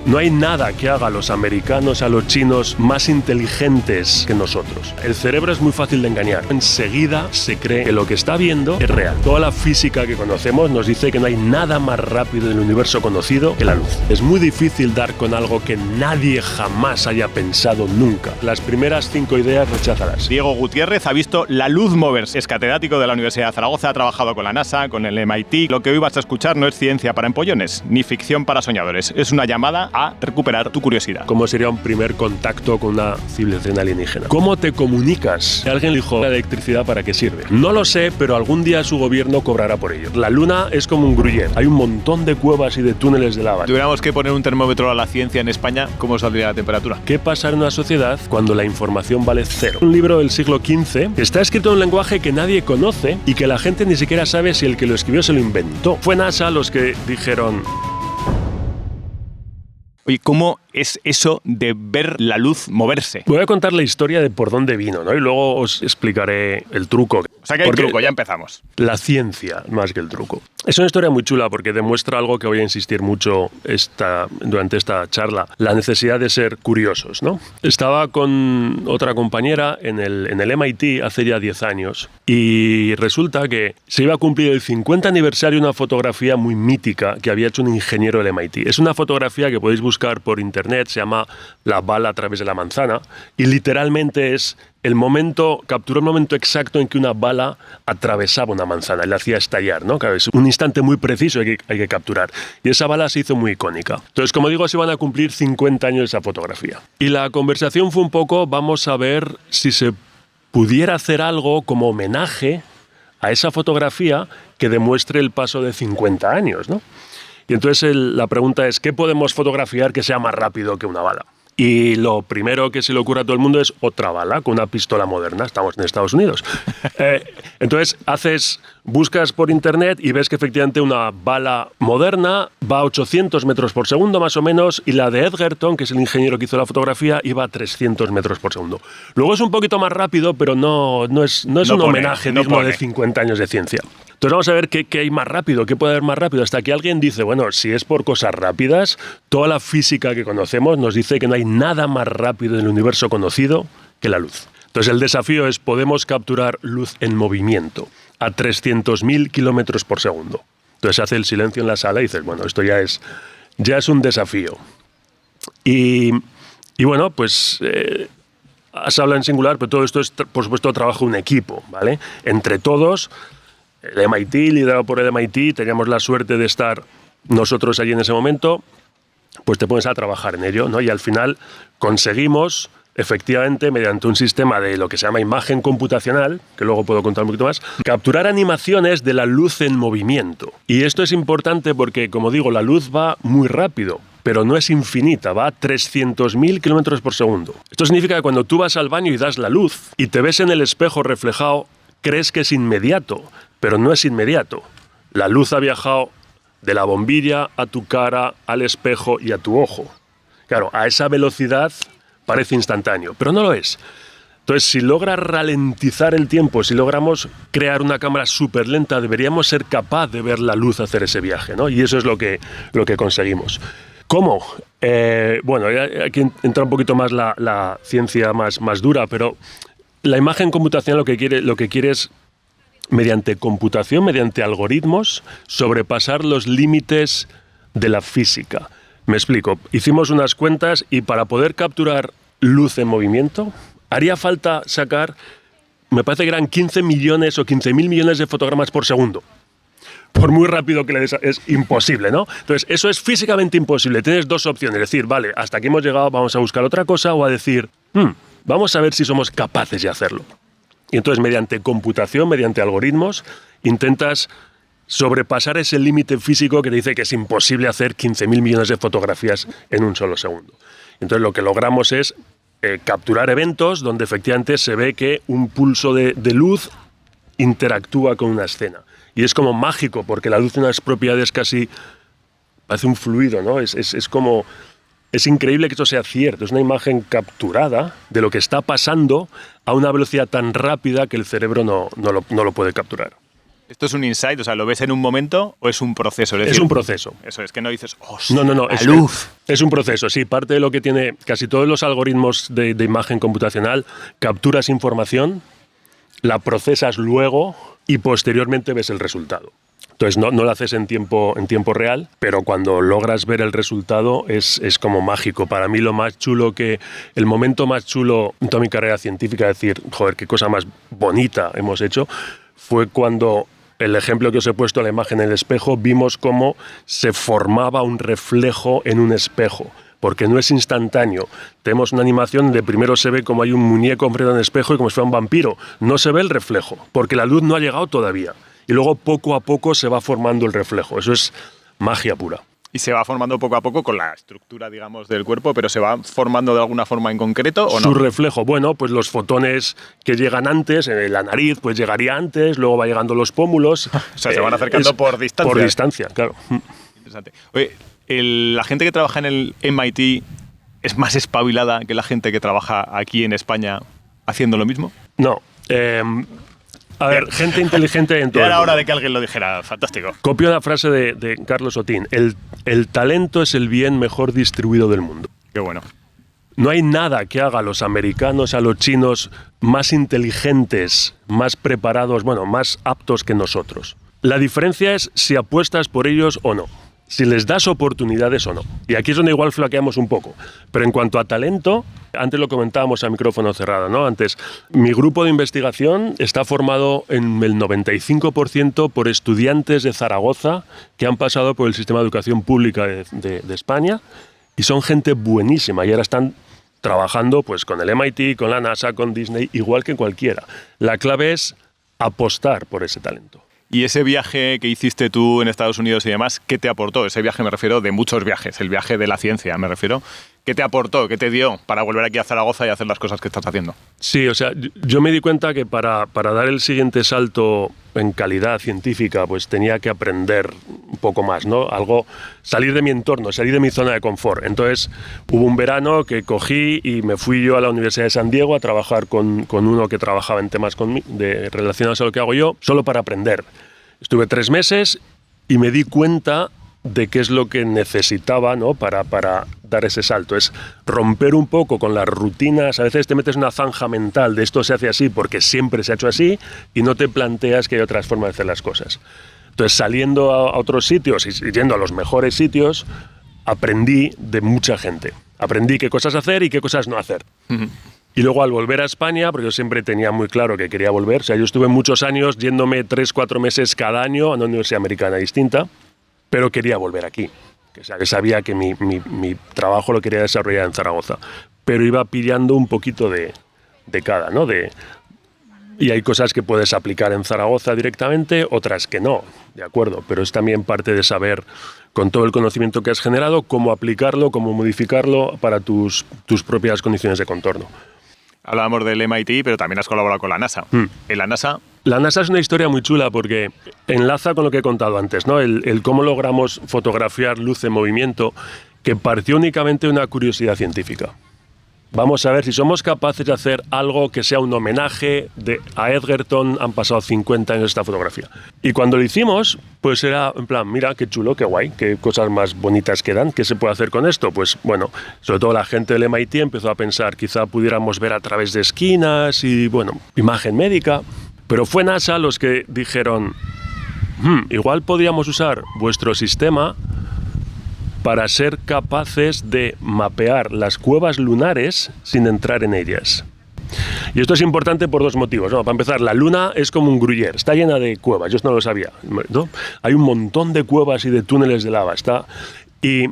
No hay nada que haga a los americanos, a los chinos, más inteligentes que nosotros. El cerebro es muy fácil de engañar. Enseguida se cree que lo que está viendo es real. Toda la física que conocemos nos dice que no hay nada más rápido en el universo conocido que la luz. Es muy difícil dar con algo que nadie jamás haya pensado nunca. Las primeras 5 ideas recházalas. Diego Gutiérrez ha visto la luz moverse. Es catedrático de la Universidad de Zaragoza, ha trabajado con la NASA, con el MIT. Lo que hoy vas a escuchar no es ciencia para empollones, ni ficción para soñadores. Es una llamada a recuperar tu curiosidad. ¿Cómo sería un primer contacto con una civilización alienígena? ¿Cómo te comunicas? Alguien dijo, ¿la electricidad para qué sirve? No lo sé, pero algún día su gobierno cobrará por ello. La Luna es como un gruyere. Hay un montón de cuevas y de túneles de lava. Si tuviéramos que poner un termómetro a la ciencia en España, ¿cómo saldría la temperatura? ¿Qué pasa en una sociedad cuando la información vale cero? Un libro del siglo XV está escrito en un lenguaje que nadie conoce y que la gente ni siquiera sabe si el que lo escribió se lo inventó. Fue NASA los que dijeron... Oye, ¿cómo es eso de ver la luz moverse? Voy a contar la historia de por dónde vino, ¿no? Y luego os explicaré el truco. O sea que hay truco, ya empezamos. La ciencia, más que el truco. Es una historia muy chula porque demuestra algo que voy a insistir mucho durante esta charla. La necesidad de ser curiosos, ¿no? Estaba con otra compañera en el MIT hace ya 10 años y resulta que se iba a cumplir el 50 aniversario de una fotografía muy mítica que había hecho un ingeniero del MIT. Es una fotografía que podéis buscar por internet, se llama La bala a través de la manzana y literalmente es capturó el momento exacto en que una bala atravesaba una manzana y la hacía estallar, ¿no? Claro, es un instante muy preciso que hay que capturar. Y esa bala se hizo muy icónica. Entonces, como digo, se van a cumplir 50 años de esa fotografía. Y la conversación fue un poco, vamos a ver si se pudiera hacer algo como homenaje a esa fotografía que demuestre el paso de 50 años, ¿no? Y entonces la pregunta es, ¿qué podemos fotografiar que sea más rápido que una bala? Y lo primero que se le ocurre a todo el mundo es otra bala con una pistola moderna. Estamos en Estados Unidos. Entonces buscas por internet y ves que efectivamente una bala moderna va a 800 metros por segundo más o menos y la de Edgerton, que es el ingeniero que hizo la fotografía, iba a 300 metros por segundo. Luego es un poquito más rápido, pero no es un homenaje digno de 50 años de ciencia. Entonces vamos a ver qué hay más rápido, qué puede haber más rápido, hasta que alguien dice, bueno, si es por cosas rápidas, toda la física que conocemos nos dice que no hay nada más rápido en el universo conocido que la luz. Entonces el desafío es, podemos capturar luz en movimiento a 300.000 kilómetros por segundo. Entonces se hace el silencio en la sala y dices, bueno, esto ya es un desafío. Y bueno, pues se habla en singular, pero todo esto es, por supuesto, trabajo de un equipo, ¿vale? Entre todos... El MIT, liderado por el MIT, teníamos la suerte de estar nosotros allí en ese momento, pues te pones a trabajar en ello, ¿no? Y al final conseguimos, efectivamente, mediante un sistema de lo que se llama imagen computacional, que luego puedo contar un poquito más, capturar animaciones de la luz en movimiento. Y esto es importante porque, como digo, la luz va muy rápido, pero no es infinita, va a 300.000 kilómetros por segundo. Esto significa que cuando tú vas al baño y das la luz y te ves en el espejo reflejado, crees que es inmediato, pero no es inmediato. La luz ha viajado de la bombilla a tu cara, al espejo y a tu ojo. Claro, a esa velocidad parece instantáneo, pero no lo es. Entonces, si logras ralentizar el tiempo, si logramos crear una cámara súper lenta, deberíamos ser capaz de ver la luz hacer ese viaje, ¿no? Y eso es lo que conseguimos. ¿Cómo? Bueno, aquí entra un poquito más la ciencia más dura, pero la imagen computacional lo que quiere es, mediante computación, mediante algoritmos, sobrepasar los límites de la física. Me explico. Hicimos unas cuentas y para poder capturar luz en movimiento, haría falta sacar, me parece que eran 15 millones o 15.000 millones de fotogramas por segundo. Por muy rápido que le des, es imposible, ¿no? Entonces, eso es físicamente imposible. Tienes dos opciones, decir, vale, hasta aquí hemos llegado, vamos a buscar otra cosa, o a decir, vamos a ver si somos capaces de hacerlo. Y entonces, mediante computación, mediante algoritmos, intentas sobrepasar ese límite físico que te dice que es imposible hacer 15.000 millones de fotografías en un solo segundo. Entonces, lo que logramos es capturar eventos donde efectivamente se ve que un pulso de luz interactúa con una escena. Y es como mágico, porque la luz tiene unas propiedades casi... parece un fluido, ¿no? Es como... Es increíble que esto sea cierto. Es una imagen capturada de lo que está pasando a una velocidad tan rápida que el cerebro no lo puede capturar. ¿Esto es un insight? O sea, ¿lo ves en un momento o es un proceso? Es decir, es un proceso. Eso es que no dices, No, la luz. Es un proceso, sí. Parte de lo que tiene casi todos los algoritmos de imagen computacional, capturas información, la procesas luego y posteriormente ves el resultado. Entonces no lo haces en tiempo real, pero cuando logras ver el resultado es como mágico. Para mí el momento más chulo en toda mi carrera científica, decir, joder, qué cosa más bonita hemos hecho, fue cuando el ejemplo que os he puesto, la imagen en el espejo, vimos cómo se formaba un reflejo en un espejo. Porque no es instantáneo. Tenemos una animación donde primero se ve como hay un muñeco enfrente del espejo y como si fuera un vampiro. No se ve el reflejo, porque la luz no ha llegado todavía. Y luego poco a poco se va formando el reflejo. Eso es magia pura. Y se va formando poco a poco con la estructura, digamos, del cuerpo, pero ¿se va formando de alguna forma en concreto o no? Su reflejo, bueno, pues los fotones que llegan antes, la nariz pues llegaría antes, luego va llegando los pómulos. O sea, se van acercando por distancia. Por distancia, claro. Interesante. Oye, la gente que trabaja en el MIT es más espabilada que la gente que trabaja aquí en España haciendo lo mismo. No. A ver, gente inteligente en todo. Ya era hora de que alguien lo dijera. Fantástico. Copio la frase de Carlos Otín. El talento es el bien mejor distribuido del mundo. Qué bueno. No hay nada que haga a los americanos, a los chinos, más inteligentes, más preparados, más aptos que nosotros. La diferencia es si apuestas por ellos o no. Si les das oportunidades o no. Y aquí es donde igual flaqueamos un poco. Pero en cuanto a talento, antes lo comentábamos a micrófono cerrado, ¿no? Antes, mi grupo de investigación está formado en el 95% por estudiantes de Zaragoza que han pasado por el sistema de educación pública de España y son gente buenísima y ahora están trabajando pues, con el MIT, con la NASA, con Disney, igual que cualquiera. La clave es apostar por ese talento. Y ese viaje que hiciste tú en Estados Unidos y demás, ¿qué te aportó? Ese viaje me refiero de muchos viajes, el viaje de la ciencia me refiero. ¿Qué te aportó? ¿Qué te dio para volver aquí a Zaragoza y hacer las cosas que estás haciendo? Sí, o sea, yo me di cuenta que para dar el siguiente salto en calidad científica, pues tenía que aprender un poco más, ¿no? Salir de mi entorno, salir de mi zona de confort. Entonces, hubo un verano que cogí y me fui yo a la Universidad de San Diego a trabajar con uno que trabajaba en temas relacionados a lo que hago yo, solo para aprender. Estuve 3 meses y me di cuenta de qué es lo que necesitaba, ¿no? para dar ese salto. Es romper un poco con las rutinas. A veces te metes en una zanja mental de esto se hace así porque siempre se ha hecho así y no te planteas que hay otras formas de hacer las cosas. Entonces, saliendo a otros sitios y yendo a los mejores sitios, aprendí de mucha gente. Aprendí qué cosas hacer y qué cosas no hacer. Uh-huh. Y luego al volver a España, porque yo siempre tenía muy claro que quería volver, o sea, yo estuve muchos años yéndome 3-4 meses cada año a una universidad americana distinta, pero quería volver aquí. O sea, que sabía que mi trabajo lo quería desarrollar en Zaragoza, pero iba pillando un poquito de cada, ¿no? Y hay cosas que puedes aplicar en Zaragoza directamente, otras que no, de acuerdo, pero es también parte de saber, con todo el conocimiento que has generado, cómo aplicarlo, cómo modificarlo para tus propias condiciones de contorno. Hablábamos del MIT, pero también has colaborado con la NASA. ¿En la NASA? La NASA es una historia muy chula porque enlaza con lo que he contado antes, ¿no? El cómo logramos fotografiar luz en movimiento, que partió únicamente de una curiosidad científica. Vamos a ver si somos capaces de hacer algo que sea un homenaje a Edgerton. Han pasado 50 años de esta fotografía. Y cuando lo hicimos, pues era en plan, mira, qué chulo, qué guay, qué cosas más bonitas quedan, ¿qué se puede hacer con esto? Pues bueno, sobre todo la gente del MIT empezó a pensar, quizá pudiéramos ver a través de esquinas y, bueno, imagen médica. Pero fue NASA los que dijeron, igual podríamos usar vuestro sistema para ser capaces de mapear las cuevas lunares sin entrar en ellas. Y esto es importante por 2 motivos, ¿no? Para empezar, la Luna es como un gruyère, está llena de cuevas, yo esto no lo sabía, ¿no? Hay un montón de cuevas y de túneles de lava, y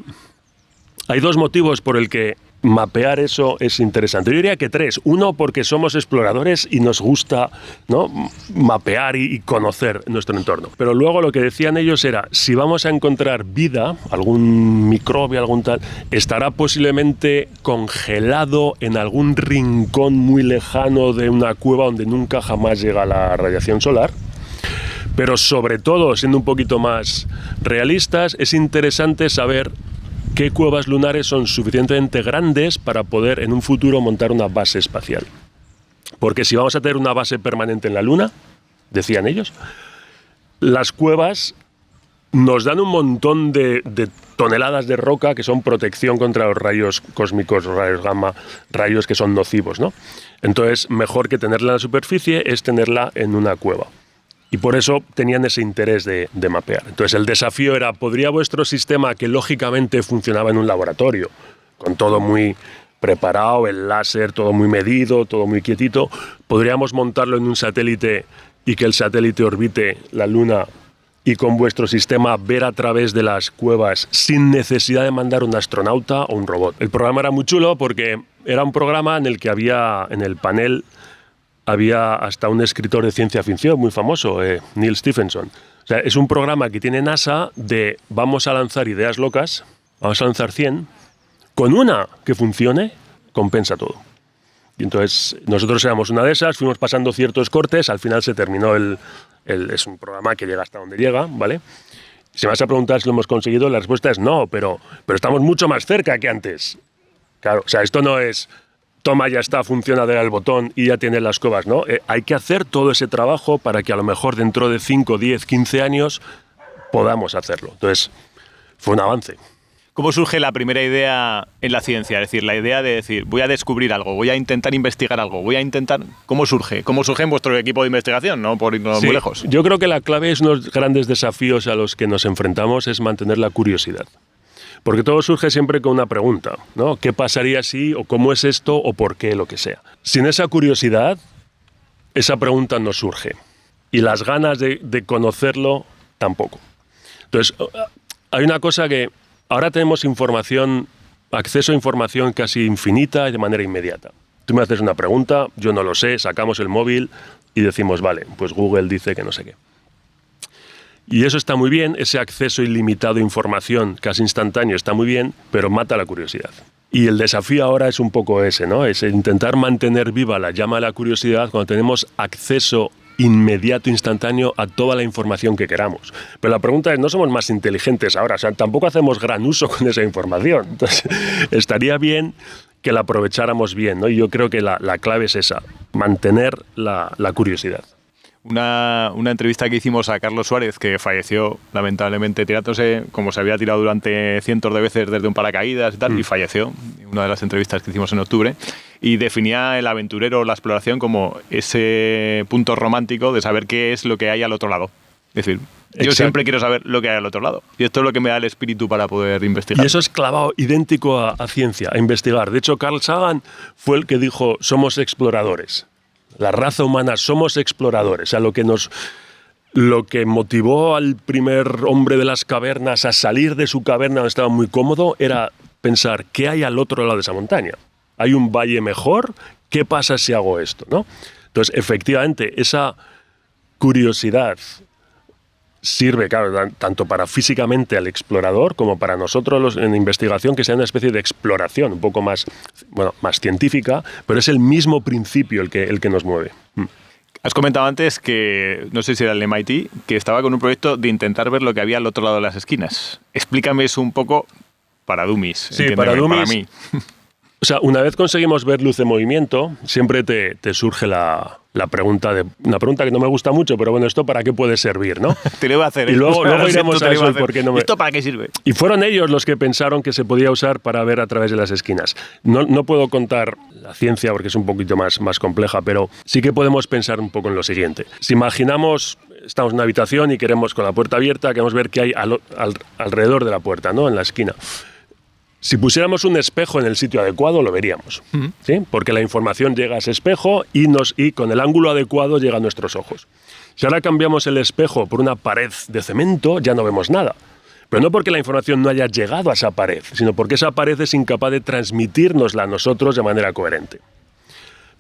hay 2 motivos por el que mapear eso es interesante. Yo diría que 3. 1, porque somos exploradores y nos gusta, ¿no?, mapear y conocer nuestro entorno. Pero luego lo que decían ellos era, si vamos a encontrar vida, algún microbio, algún tal, estará posiblemente congelado en algún rincón muy lejano de una cueva donde nunca jamás llega la radiación solar. Pero sobre todo, siendo un poquito más realistas, es interesante saber qué cuevas lunares son suficientemente grandes para poder en un futuro montar una base espacial. Porque si vamos a tener una base permanente en la Luna, decían ellos, las cuevas nos dan un montón de toneladas de roca que son protección contra los rayos cósmicos, rayos gamma, rayos que son nocivos, ¿no? Entonces, mejor que tenerla en la superficie es tenerla en una cueva. Y por eso tenían ese interés de mapear. Entonces, el desafío era, ¿podría vuestro sistema, que lógicamente funcionaba en un laboratorio, con todo muy preparado, el láser, todo muy medido, todo muy quietito, podríamos montarlo en un satélite y que el satélite orbite la Luna y con vuestro sistema ver a través de las cuevas sin necesidad de mandar un astronauta o un robot? El programa era muy chulo porque era un programa en el que había, en el panel, había hasta un escritor de ciencia ficción muy famoso, Neil Stephenson. O sea, es un programa que tiene NASA de vamos a lanzar ideas locas, vamos a lanzar 100, con una que funcione, compensa todo. Y entonces nosotros éramos una de esas, fuimos pasando ciertos cortes, al final se terminó es un programa que llega hasta donde llega, ¿vale? Si me vas a preguntar si lo hemos conseguido, la respuesta es no, pero estamos mucho más cerca que antes. Claro, o sea, esto no es toma, ya está, funciona, dale al botón y ya tienes las cuevas, ¿no? Hay que hacer todo ese trabajo para que a lo mejor dentro de 5, 10, 15 años podamos hacerlo. Entonces, fue un avance. ¿Cómo surge la primera idea en la ciencia? Es decir, la idea de decir, voy a descubrir algo, voy a intentar investigar algo, voy a intentar... ¿Cómo surge? ¿Cómo surge en vuestro equipo de investigación? No por irnos muy lejos. Yo creo que la clave es unos grandes desafíos a los que nos enfrentamos es mantener la curiosidad. Porque todo surge siempre con una pregunta, ¿no? ¿Qué pasaría si, o cómo es esto, o por qué, lo que sea? Sin esa curiosidad, esa pregunta no surge. Y las ganas de conocerlo, tampoco. Entonces, hay una cosa que... Ahora tenemos información, acceso a información casi infinita y de manera inmediata. Tú me haces una pregunta, yo no lo sé, sacamos el móvil y decimos, vale, pues Google dice que no sé qué. Y eso está muy bien, ese acceso ilimitado a información casi instantáneo está muy bien, pero mata la curiosidad. Y el desafío ahora es un poco ese, ¿no? Es intentar mantener viva la llama de la curiosidad cuando tenemos acceso inmediato, instantáneo a toda la información que queramos. Pero la pregunta es, ¿no somos más inteligentes ahora? O sea, tampoco hacemos gran uso con esa información. Entonces, estaría bien que la aprovecháramos bien, ¿no? Y yo creo que la clave es esa, mantener la curiosidad. Una entrevista que hicimos a Carlos Suárez, que falleció lamentablemente tirándose, como se había tirado durante cientos de veces desde un paracaídas y tal, y falleció. Una de las entrevistas que hicimos en octubre. Y definía el aventurero, la exploración, como ese punto romántico de saber qué es lo que hay al otro lado. Es decir, yo siempre quiero saber lo que hay al otro lado. Y esto es lo que me da el espíritu para poder investigar. Y eso es clavado, idéntico a ciencia, a investigar. De hecho, Carl Sagan fue el que dijo, somos exploradores. La raza humana somos exploradores. O sea, lo que motivó al primer hombre de las cavernas a salir de su caverna donde estaba muy cómodo era pensar, ¿qué hay al otro lado de esa montaña? ¿Hay un valle mejor? ¿Qué pasa si hago esto? ¿No? Entonces, efectivamente, esa curiosidad sirve, claro, tanto para físicamente al explorador como para nosotros en investigación, que sea una especie de exploración un poco más, más científica, pero es el mismo principio el que nos mueve. Has comentado antes que, no sé si era el MIT, que estaba con un proyecto de intentar ver lo que había al otro lado de las esquinas. Explícame eso un poco para dummies. Sí, para dummies. Para mí. O sea, una vez conseguimos ver luz en movimiento, siempre te surge la pregunta, una pregunta que no me gusta mucho, pero bueno, ¿esto para qué puede servir, no? Te lo iba a hacer. Y luego iremos a eso, porque no me... ¿Esto para qué sirve? Y fueron ellos los que pensaron que se podía usar para ver a través de las esquinas. No puedo contar la ciencia porque es un poquito más compleja, pero sí que podemos pensar un poco en lo siguiente. Si imaginamos, estamos en una habitación y queremos, con la puerta abierta, queremos ver qué hay alrededor de la puerta, ¿no? En la esquina. Si pusiéramos un espejo en el sitio adecuado, lo veríamos, ¿sí? Porque la información llega a ese espejo y con el ángulo adecuado llega a nuestros ojos. Si ahora cambiamos el espejo por una pared de cemento, ya no vemos nada. Pero no porque la información no haya llegado a esa pared, sino porque esa pared es incapaz de transmitírnosla a nosotros de manera coherente.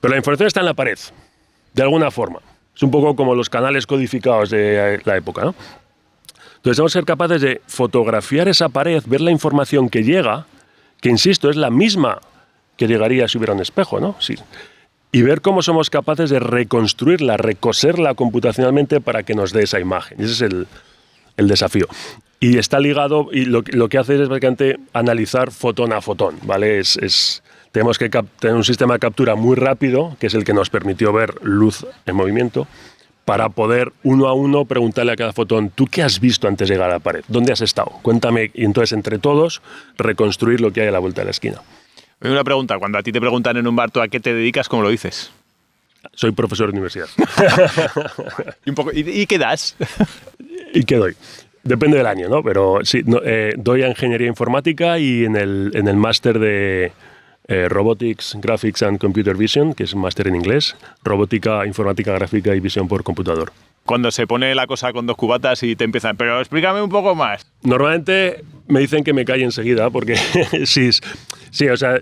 Pero la información está en la pared, de alguna forma. Es un poco como los canales codificados de la época, ¿no? Entonces debemos ser capaces de fotografiar esa pared, ver la información que llega, que insisto, es la misma que llegaría si hubiera un espejo, ¿no? Sí. Y ver cómo somos capaces de reconstruirla, recoserla computacionalmente para que nos dé esa imagen. Ese es el desafío. Y está ligado, y lo que hace es básicamente analizar fotón a fotón, ¿vale? Tenemos que tener un sistema de captura muy rápido, que es el que nos permitió ver luz en movimiento, para poder uno a uno preguntarle a cada fotón, ¿tú qué has visto antes de llegar a la pared? ¿Dónde has estado? Cuéntame. Y entonces, entre todos, reconstruir lo que hay a la vuelta de la esquina. Una pregunta, cuando a ti te preguntan en un bar, ¿tú a qué te dedicas? ¿Cómo lo dices? Soy profesor de universidad. ¿Y qué das? ¿Y qué doy? Depende del año, ¿no? Pero sí, doy a ingeniería informática y en el máster de Robotics, Graphics and Computer Vision, que es un máster en inglés, robótica, informática gráfica y visión por computador. Cuando se pone la cosa con 2 cubatas y te empiezan, pero explícame un poco más. Normalmente me dicen que me calle enseguida porque sí, o sea,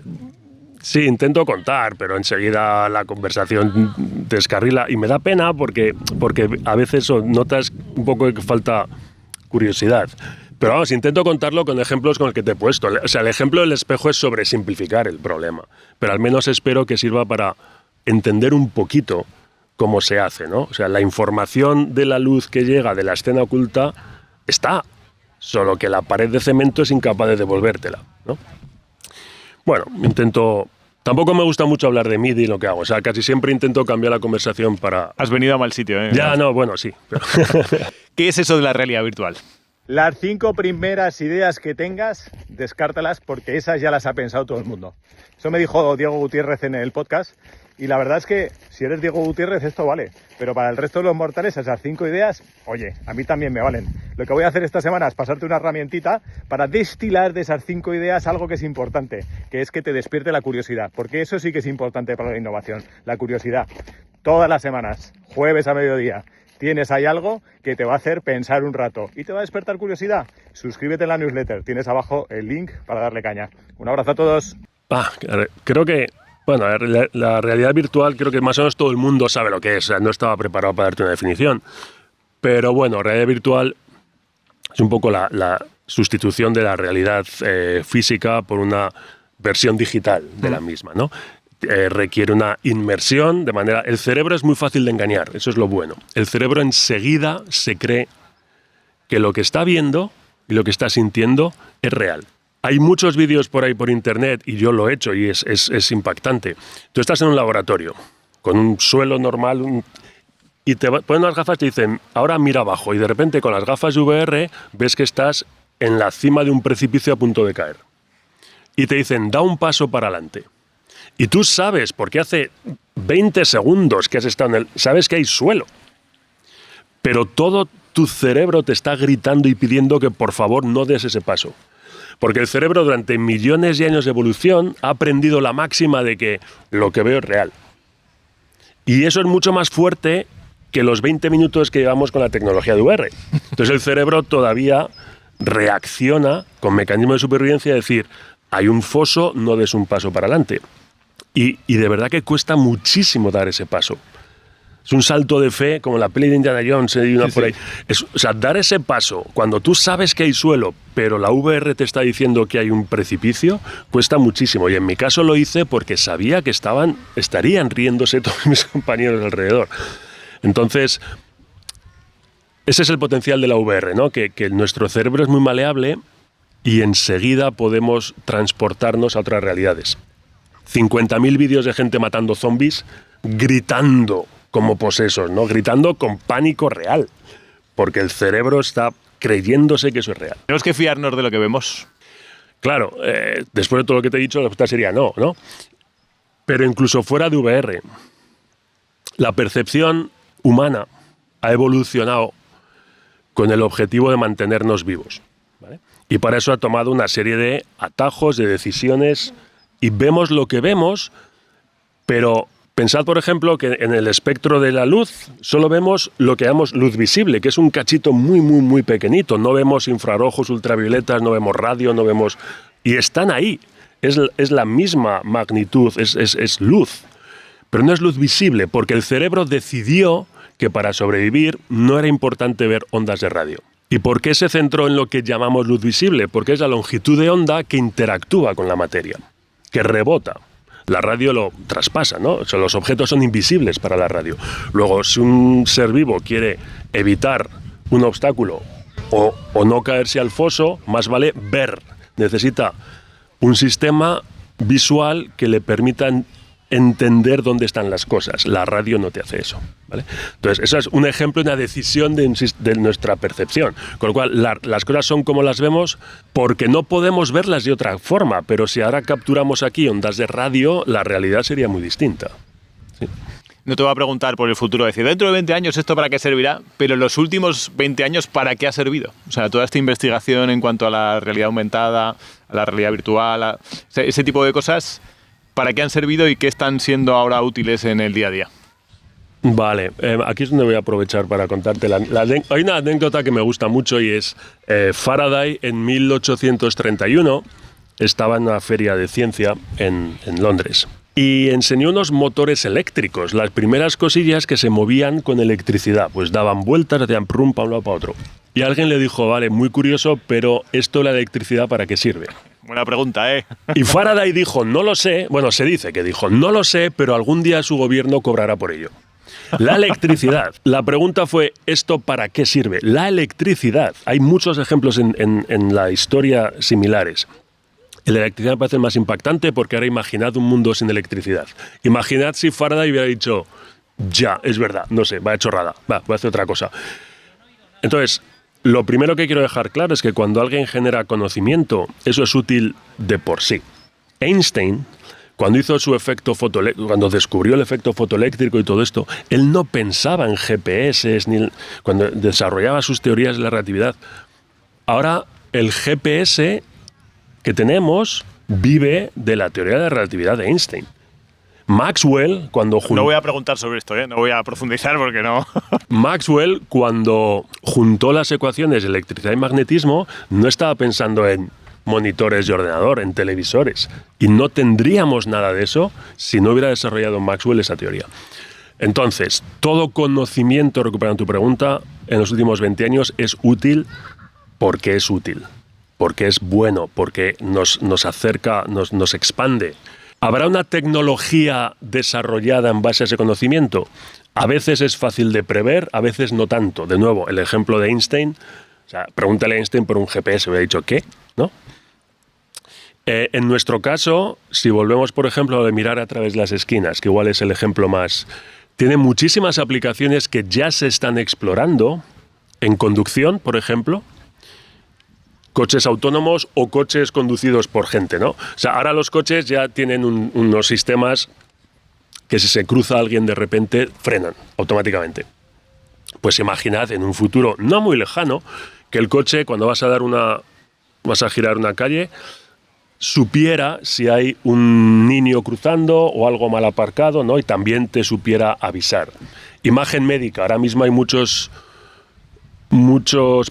sí, intento contar, pero enseguida la conversación descarrila y me da pena porque a veces notas un poco que falta curiosidad. Pero vamos, intento contarlo con ejemplos con el que te he puesto. O sea, el ejemplo del espejo es sobresimplificar el problema, pero al menos espero que sirva para entender un poquito cómo se hace, ¿no? O sea, la información de la luz que llega de la escena oculta está, solo que la pared de cemento es incapaz de devolvértela, ¿no? Bueno, tampoco me gusta mucho hablar de MIDI y lo que hago. O sea, casi siempre intento cambiar la conversación para... Has venido a mal sitio, ¿eh? Ya, no, bueno, sí. Pero... ¿Qué es eso de la realidad virtual? Las 5 primeras ideas que tengas, descártalas porque esas ya las ha pensado todo el mundo. Eso me dijo Diego Gutiérrez en el podcast. Y la verdad es que si eres Diego Gutiérrez esto vale, pero para el resto de los mortales esas 5 ideas, oye, a mí también me valen. Lo que voy a hacer esta semana es pasarte una herramientita para destilar de esas 5 ideas algo que es importante, que es que te despierte la curiosidad, porque eso sí que es importante para la innovación, la curiosidad. Todas las semanas, jueves a mediodía, tienes ahí algo que te va a hacer pensar un rato y te va a despertar curiosidad. Suscríbete en la newsletter, tienes abajo el link para darle caña. Un abrazo a todos. Creo que bueno, la realidad virtual creo que más o menos todo el mundo sabe lo que es. O sea, no estaba preparado para darte una definición. Pero bueno, realidad virtual es un poco la sustitución de la realidad física por una versión digital de la misma, ¿no? Requiere una inmersión de manera... El cerebro es muy fácil de engañar, eso es lo bueno. El cerebro enseguida se cree que lo que está viendo y lo que está sintiendo es real. Hay muchos vídeos por ahí por internet, y yo lo he hecho y es impactante. Tú estás en un laboratorio, con un suelo normal, y te ponen unas gafas y te dicen, ahora mira abajo, y de repente con las gafas de VR ves que estás en la cima de un precipicio a punto de caer. Y te dicen, da un paso para adelante. Y tú sabes, porque hace 20 segundos que has estado sabes que hay suelo. Pero todo tu cerebro te está gritando y pidiendo que por favor no des ese paso. Porque el cerebro durante millones de años de evolución ha aprendido la máxima de que lo que veo es real. Y eso es mucho más fuerte que los 20 minutos que llevamos con la tecnología de VR. Entonces el cerebro todavía reacciona con mecanismos de supervivencia a decir, hay un foso, no des un paso para adelante. Y de verdad que cuesta muchísimo dar ese paso. Es un salto de fe, como la peli de Indiana Jones y una por ahí. O sea, dar ese paso cuando tú sabes que hay suelo, pero la VR te está diciendo que hay un precipicio, cuesta muchísimo. Y en mi caso lo hice porque sabía que estarían riéndose todos mis compañeros alrededor. Entonces, ese es el potencial de la VR, ¿no? Que nuestro cerebro es muy maleable y enseguida podemos transportarnos a otras realidades. 50.000 vídeos de gente matando zombies, gritando como posesos, ¿no? Gritando con pánico real, porque el cerebro está creyéndose que eso es real. ¿Tenemos que fiarnos de lo que vemos? Claro, después de todo lo que te he dicho, la respuesta sería no, ¿no? Pero incluso fuera de VR, la percepción humana ha evolucionado con el objetivo de mantenernos vivos, ¿vale? Y para eso ha tomado una serie de atajos, de decisiones, y vemos lo que vemos, pero pensad, por ejemplo, que en el espectro de la luz solo vemos lo que llamamos luz visible, que es un cachito muy, muy, muy pequeñito. No vemos infrarrojos, ultravioletas, no vemos radio, no vemos... Y están ahí. Es la misma magnitud, es luz. Pero no es luz visible, porque el cerebro decidió que para sobrevivir no era importante ver ondas de radio. ¿Y por qué se centró en lo que llamamos luz visible? Porque es la longitud de onda que interactúa con la materia, que rebota. La radio lo traspasa, ¿no? O sea, los objetos son invisibles para la radio. Luego, si un ser vivo quiere evitar un obstáculo o no caerse al foso, más vale ver. Necesita un sistema visual que le permita entender dónde están las cosas. La radio no te hace eso, ¿vale? Entonces, eso es un ejemplo, una decisión de nuestra percepción. Con lo cual, las cosas son como las vemos porque no podemos verlas de otra forma, pero si ahora capturamos aquí ondas de radio, la realidad sería muy distinta. ¿Sí? No te voy a preguntar por el futuro, decir, dentro de 20 años esto para qué servirá, pero en los últimos 20 años, ¿para qué ha servido? O sea, toda esta investigación en cuanto a la realidad aumentada, a la realidad virtual, ese tipo de cosas, ¿para qué han servido y qué están siendo ahora útiles en el día a día? Vale, aquí es donde voy a aprovechar para contarte. Hay una anécdota que me gusta mucho y es Faraday en 1831 estaba en una feria de ciencia en Londres. Y enseñó unos motores eléctricos, las primeras cosillas que se movían con electricidad, pues daban vueltas, hacían prum para un lado para otro. Y alguien le dijo, vale, muy curioso, pero ¿esto la electricidad para qué sirve? Buena pregunta, ¿eh? Y Faraday dijo, no lo sé, bueno, se dice que dijo, no lo sé, pero algún día su gobierno cobrará por ello. La electricidad. La pregunta fue, ¿esto para qué sirve? La electricidad. Hay muchos ejemplos en la historia similares. La electricidad me parece el más impactante porque ahora imaginad un mundo sin electricidad. Imaginad si Faraday hubiera dicho, ya, es verdad, no sé, vaya chorrada, voy a hacer otra cosa. Entonces, lo primero que quiero dejar claro es que cuando alguien genera conocimiento, eso es útil de por sí. Einstein, cuando hizo su efecto cuando descubrió el efecto fotoeléctrico y todo esto, él no pensaba en GPS, cuando desarrollaba sus teorías de la relatividad. Ahora, el GPS que tenemos vive de la teoría de la relatividad de Einstein. Maxwell, cuando No voy a preguntar sobre esto, no voy a profundizar porque no. Maxwell, cuando juntó las ecuaciones de electricidad y magnetismo, no estaba pensando en monitores de ordenador, en televisores. Y no tendríamos nada de eso si no hubiera desarrollado Maxwell esa teoría. Entonces, todo conocimiento, recuperando tu pregunta, en los últimos 20 años es útil porque es útil. Porque es bueno, porque nos acerca, nos expande. ¿Habrá una tecnología desarrollada en base a ese conocimiento? A veces es fácil de prever, a veces no tanto. De nuevo, el ejemplo de Einstein, o sea, pregúntale a Einstein por un GPS, hubiera dicho, ¿qué? ¿No? En nuestro caso, si volvemos, por ejemplo, a mirar a través de las esquinas, que igual es el ejemplo más... Tiene muchísimas aplicaciones que ya se están explorando en conducción, por ejemplo, coches autónomos o coches conducidos por gente, ¿no? O sea, ahora los coches ya tienen unos sistemas que si se cruza alguien de repente, frenan automáticamente. Pues imaginad en un futuro no muy lejano que el coche, cuando vas a girar una calle, supiera si hay un niño cruzando o algo mal aparcado, ¿no? Y también te supiera avisar. Imagen médica. Ahora mismo hay muchos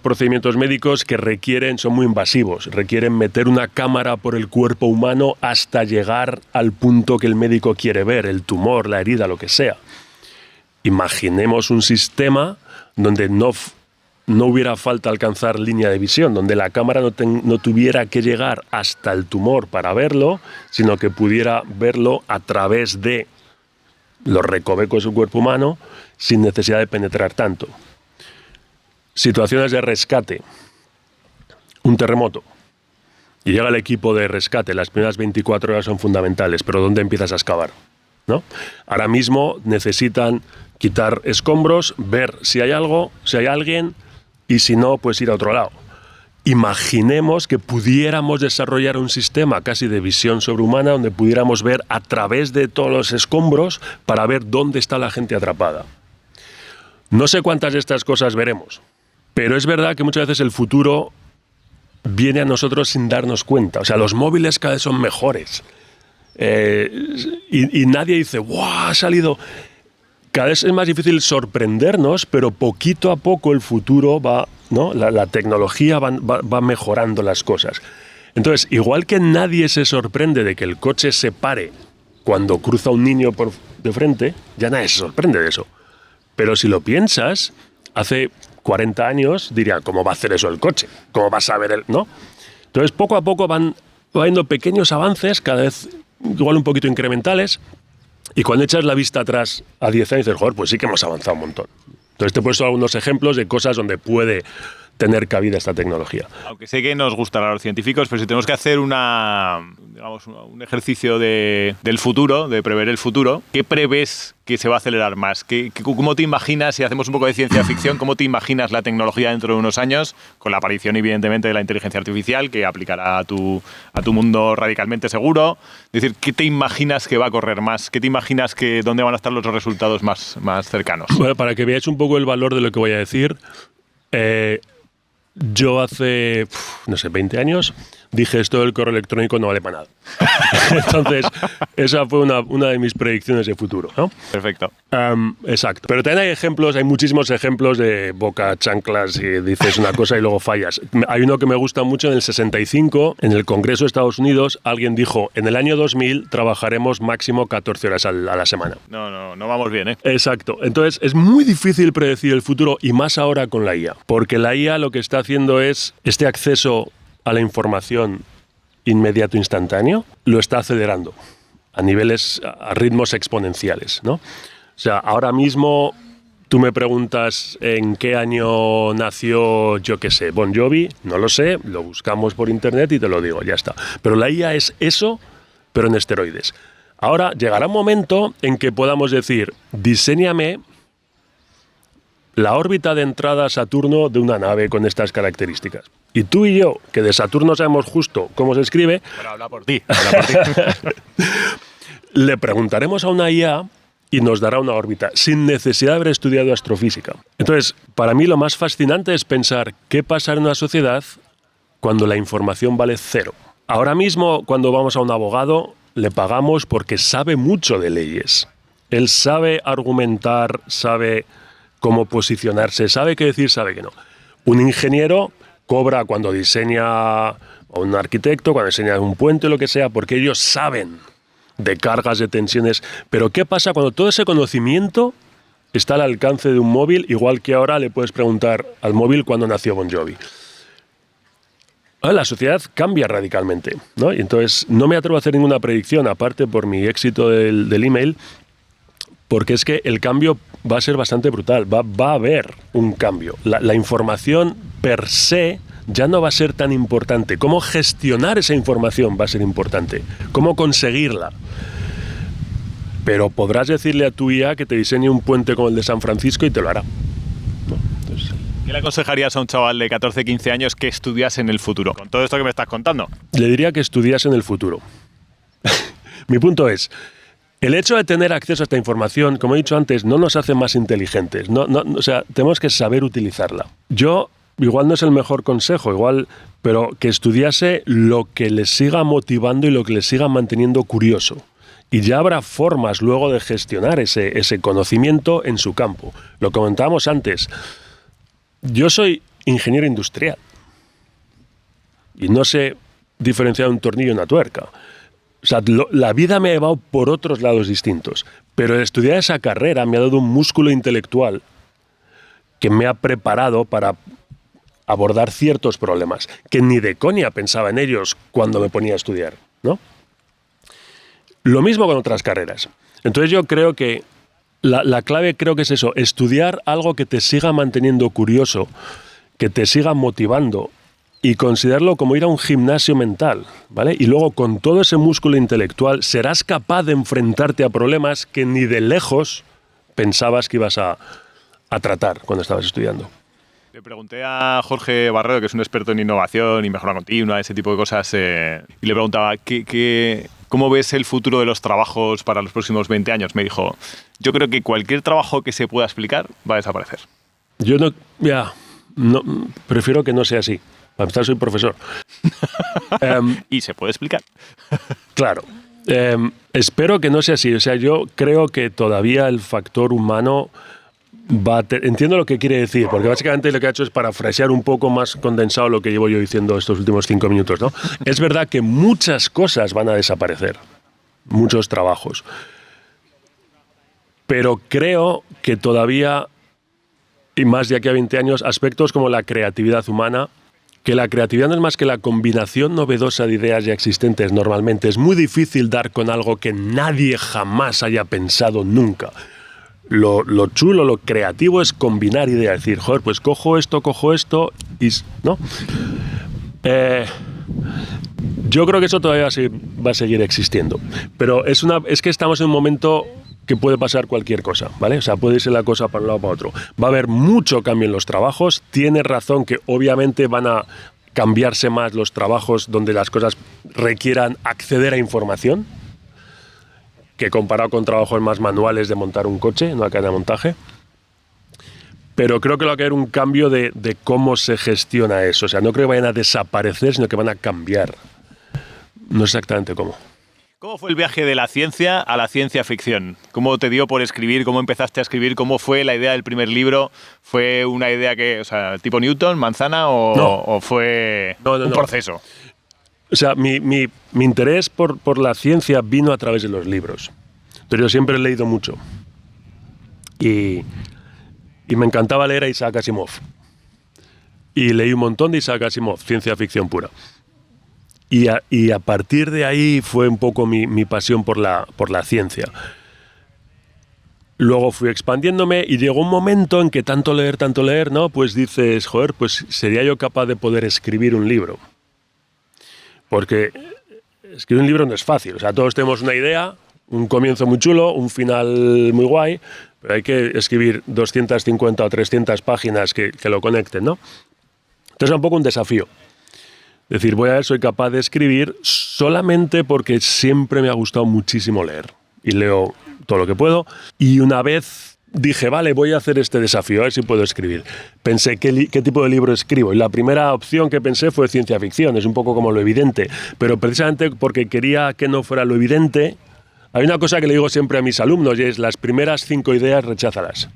procedimientos médicos que son muy invasivos, requieren meter una cámara por el cuerpo humano hasta llegar al punto que el médico quiere ver, el tumor, la herida, lo que sea. Imaginemos un sistema donde no hubiera falta alcanzar línea de visión, donde la cámara no tuviera que llegar hasta el tumor para verlo, sino que pudiera verlo a través de los recovecos del cuerpo humano sin necesidad de penetrar tanto. Situaciones de rescate, un terremoto, y llega el equipo de rescate, las primeras 24 horas son fundamentales, pero ¿dónde empiezas a excavar? ¿No? Ahora mismo necesitan quitar escombros, ver si hay algo, si hay alguien, y si no, pues ir a otro lado. Imaginemos que pudiéramos desarrollar un sistema casi de visión sobrehumana donde pudiéramos ver a través de todos los escombros para ver dónde está la gente atrapada. No sé cuántas de estas cosas veremos. Pero es verdad que muchas veces el futuro viene a nosotros sin darnos cuenta. O sea, los móviles cada vez son mejores. Y nadie dice, ¡wow! Ha salido... Cada vez es más difícil sorprendernos, pero poquito a poco el futuro va, ¿no? La tecnología va mejorando las cosas. Entonces, igual que nadie se sorprende de que el coche se pare cuando cruza un niño de frente, ya nadie se sorprende de eso. Pero si lo piensas, hace 40 años diría, ¿cómo va a hacer eso el coche? ¿Cómo va a saber no? Entonces, poco a poco van habiendo pequeños avances, cada vez igual un poquito incrementales, y cuando echas la vista atrás a 10 años dices, joder, pues sí que hemos avanzado un montón. Entonces te he puesto algunos ejemplos de cosas donde puede tener cabida esta tecnología. Aunque sé que nos gustará a los científicos, pero si tenemos que hacer un ejercicio del futuro, de prever el futuro, ¿qué prevés que se va a acelerar más? ¿Cómo te imaginas, si hacemos un poco de ciencia ficción, cómo te imaginas la tecnología dentro de unos años, con la aparición evidentemente de la inteligencia artificial, que aplicará a tu mundo radicalmente seguro? Es decir, ¿qué te imaginas que va a correr más? ¿Qué te imaginas dónde van a estar los resultados más cercanos? Bueno, para que veáis un poco el valor de lo que voy a decir, yo hace, 20 años dije esto del correo electrónico no vale para nada. Entonces, esa fue una de mis predicciones de futuro, ¿no? Perfecto. Exacto. Pero también hay muchísimos ejemplos de boca chanclas y dices una cosa y luego fallas. Hay uno que me gusta mucho en el 65, en el Congreso de Estados Unidos, alguien dijo, en el año 2000 trabajaremos máximo 14 horas a la semana. No vamos bien, ¿eh? Exacto. Entonces, es muy difícil predecir el futuro y más ahora con la IA, porque la IA lo que está haciendo es este acceso a la información inmediato, instantáneo, lo está acelerando a ritmos exponenciales, ¿no? O sea, ahora mismo tú me preguntas en qué año nació, yo qué sé, Bon Jovi, no lo sé, lo buscamos por internet y te lo digo, ya está. Pero la IA es eso, pero en esteroides. Ahora llegará un momento en que podamos decir, diséñame la órbita de entrada a Saturno de una nave con estas características. Y tú y yo, que de Saturno sabemos justo cómo se escribe, Pero habla por ti. le preguntaremos a una IA y nos dará una órbita, sin necesidad de haber estudiado astrofísica. Entonces, para mí lo más fascinante es pensar qué pasa en una sociedad cuando la información vale cero. Ahora mismo, cuando vamos a un abogado, le pagamos porque sabe mucho de leyes. Él sabe argumentar, sabe cómo posicionarse, sabe qué decir, sabe qué no. Un ingeniero cobra cuando diseña, o un arquitecto cuando diseña un puente o lo que sea, porque ellos saben de cargas, de tensiones. Pero ¿qué pasa cuando todo ese conocimiento está al alcance de un móvil, igual que ahora le puedes preguntar al móvil cuándo nació Bon Jovi? La sociedad cambia radicalmente, ¿no? Y entonces no me atrevo a hacer ninguna predicción, aparte por mi éxito del email, porque es que el cambio va a ser bastante brutal, va a haber un cambio. La información per se ya no va a ser tan importante. Cómo gestionar esa información va a ser importante, cómo conseguirla. Pero podrás decirle a tu IA que te diseñe un puente como el de San Francisco y te lo hará. ¿No? Entonces, ¿qué le aconsejarías a un chaval de 14, 15 años que estudiase en el futuro? Con todo esto que me estás contando. Le diría que estudiase en el futuro. Mi punto es, el hecho de tener acceso a esta información, como he dicho antes, no nos hace más inteligentes. O sea, tenemos que saber utilizarla. Yo, igual no es el mejor consejo, pero que estudiase lo que les siga motivando y lo que les siga manteniendo curioso. Y ya habrá formas luego de gestionar ese conocimiento en su campo. Lo comentábamos antes. Yo soy ingeniero industrial y no sé diferenciar un tornillo y una tuerca. O sea, la vida me ha llevado por otros lados distintos, pero estudiar esa carrera me ha dado un músculo intelectual que me ha preparado para abordar ciertos problemas, que ni de coña pensaba en ellos cuando me ponía a estudiar, ¿no? Lo mismo con otras carreras. Entonces yo creo que la clave creo que es eso, estudiar algo que te siga manteniendo curioso, que te siga motivando, y considerarlo como ir a un gimnasio mental, ¿vale? Y luego con todo ese músculo intelectual serás capaz de enfrentarte a problemas que ni de lejos pensabas que ibas a tratar cuando estabas estudiando. Le pregunté a Jorge Barredo, que es un experto en innovación y mejora continua, ese tipo de cosas, y le preguntaba, ¿cómo ves el futuro de los trabajos para los próximos 20 años? Me dijo, yo creo que cualquier trabajo que se pueda explicar va a desaparecer. Yo no, prefiero que no sea así. Para empezar, soy profesor. ¿Y se puede explicar? Claro. Espero que no sea así. O sea, yo creo que todavía el factor humano entiendo lo que quiere decir, porque básicamente lo que ha hecho es parafrasear un poco más condensado lo que llevo yo diciendo estos últimos 5 minutos, ¿no? Es verdad que muchas cosas van a desaparecer, muchos trabajos. Pero creo que todavía, y más de aquí a 20 años, aspectos como la creatividad humana, que la creatividad no es más que la combinación novedosa de ideas ya existentes normalmente. Es muy difícil dar con algo que nadie jamás haya pensado nunca. Lo chulo, lo creativo es combinar ideas, decir, joder, pues cojo esto, y... ¿no? Yo creo que eso todavía va a seguir existiendo, pero es que estamos en un momento que puede pasar cualquier cosa, ¿vale? O sea, puede irse la cosa para un lado o para otro. Va a haber mucho cambio en los trabajos. Tienes razón que obviamente van a cambiarse más los trabajos donde las cosas requieran acceder a información, que comparado con trabajos más manuales de montar un coche en una cadena de montaje. Pero creo que va a haber un cambio de cómo se gestiona eso. O sea, no creo que vayan a desaparecer, sino que van a cambiar. No sé exactamente cómo. ¿Cómo fue el viaje de la ciencia a la ciencia ficción? ¿Cómo te dio por escribir? ¿Cómo empezaste a escribir? ¿Cómo fue la idea del primer libro? ¿Fue una idea que, o sea, tipo Newton, manzana, o fue un proceso? O sea, mi interés por la ciencia vino a través de los libros. Entonces yo siempre he leído mucho. Y me encantaba leer a Isaac Asimov. Y leí un montón de Isaac Asimov, ciencia ficción pura. Y a partir de ahí fue un poco mi pasión por la ciencia. Luego fui expandiéndome y llegó un momento en que tanto leer, ¿no? Pues dices, joder, pues sería yo capaz de poder escribir un libro. Porque escribir un libro no es fácil. O sea, todos tenemos una idea, un comienzo muy chulo, un final muy guay, pero hay que escribir 250 o 300 páginas que lo conecten, ¿no? Entonces es un poco un desafío. Es decir, voy a ver, soy capaz de escribir solamente porque siempre me ha gustado muchísimo leer. Y leo todo lo que puedo. Y una vez dije, vale, voy a hacer este desafío, a ver si puedo escribir. Pensé, ¿qué tipo de libro escribo? Y la primera opción que pensé fue ciencia ficción. Es un poco como lo evidente. Pero precisamente porque quería que no fuera lo evidente, hay una cosa que le digo siempre a mis alumnos y es, las primeras 5 ideas recházalas.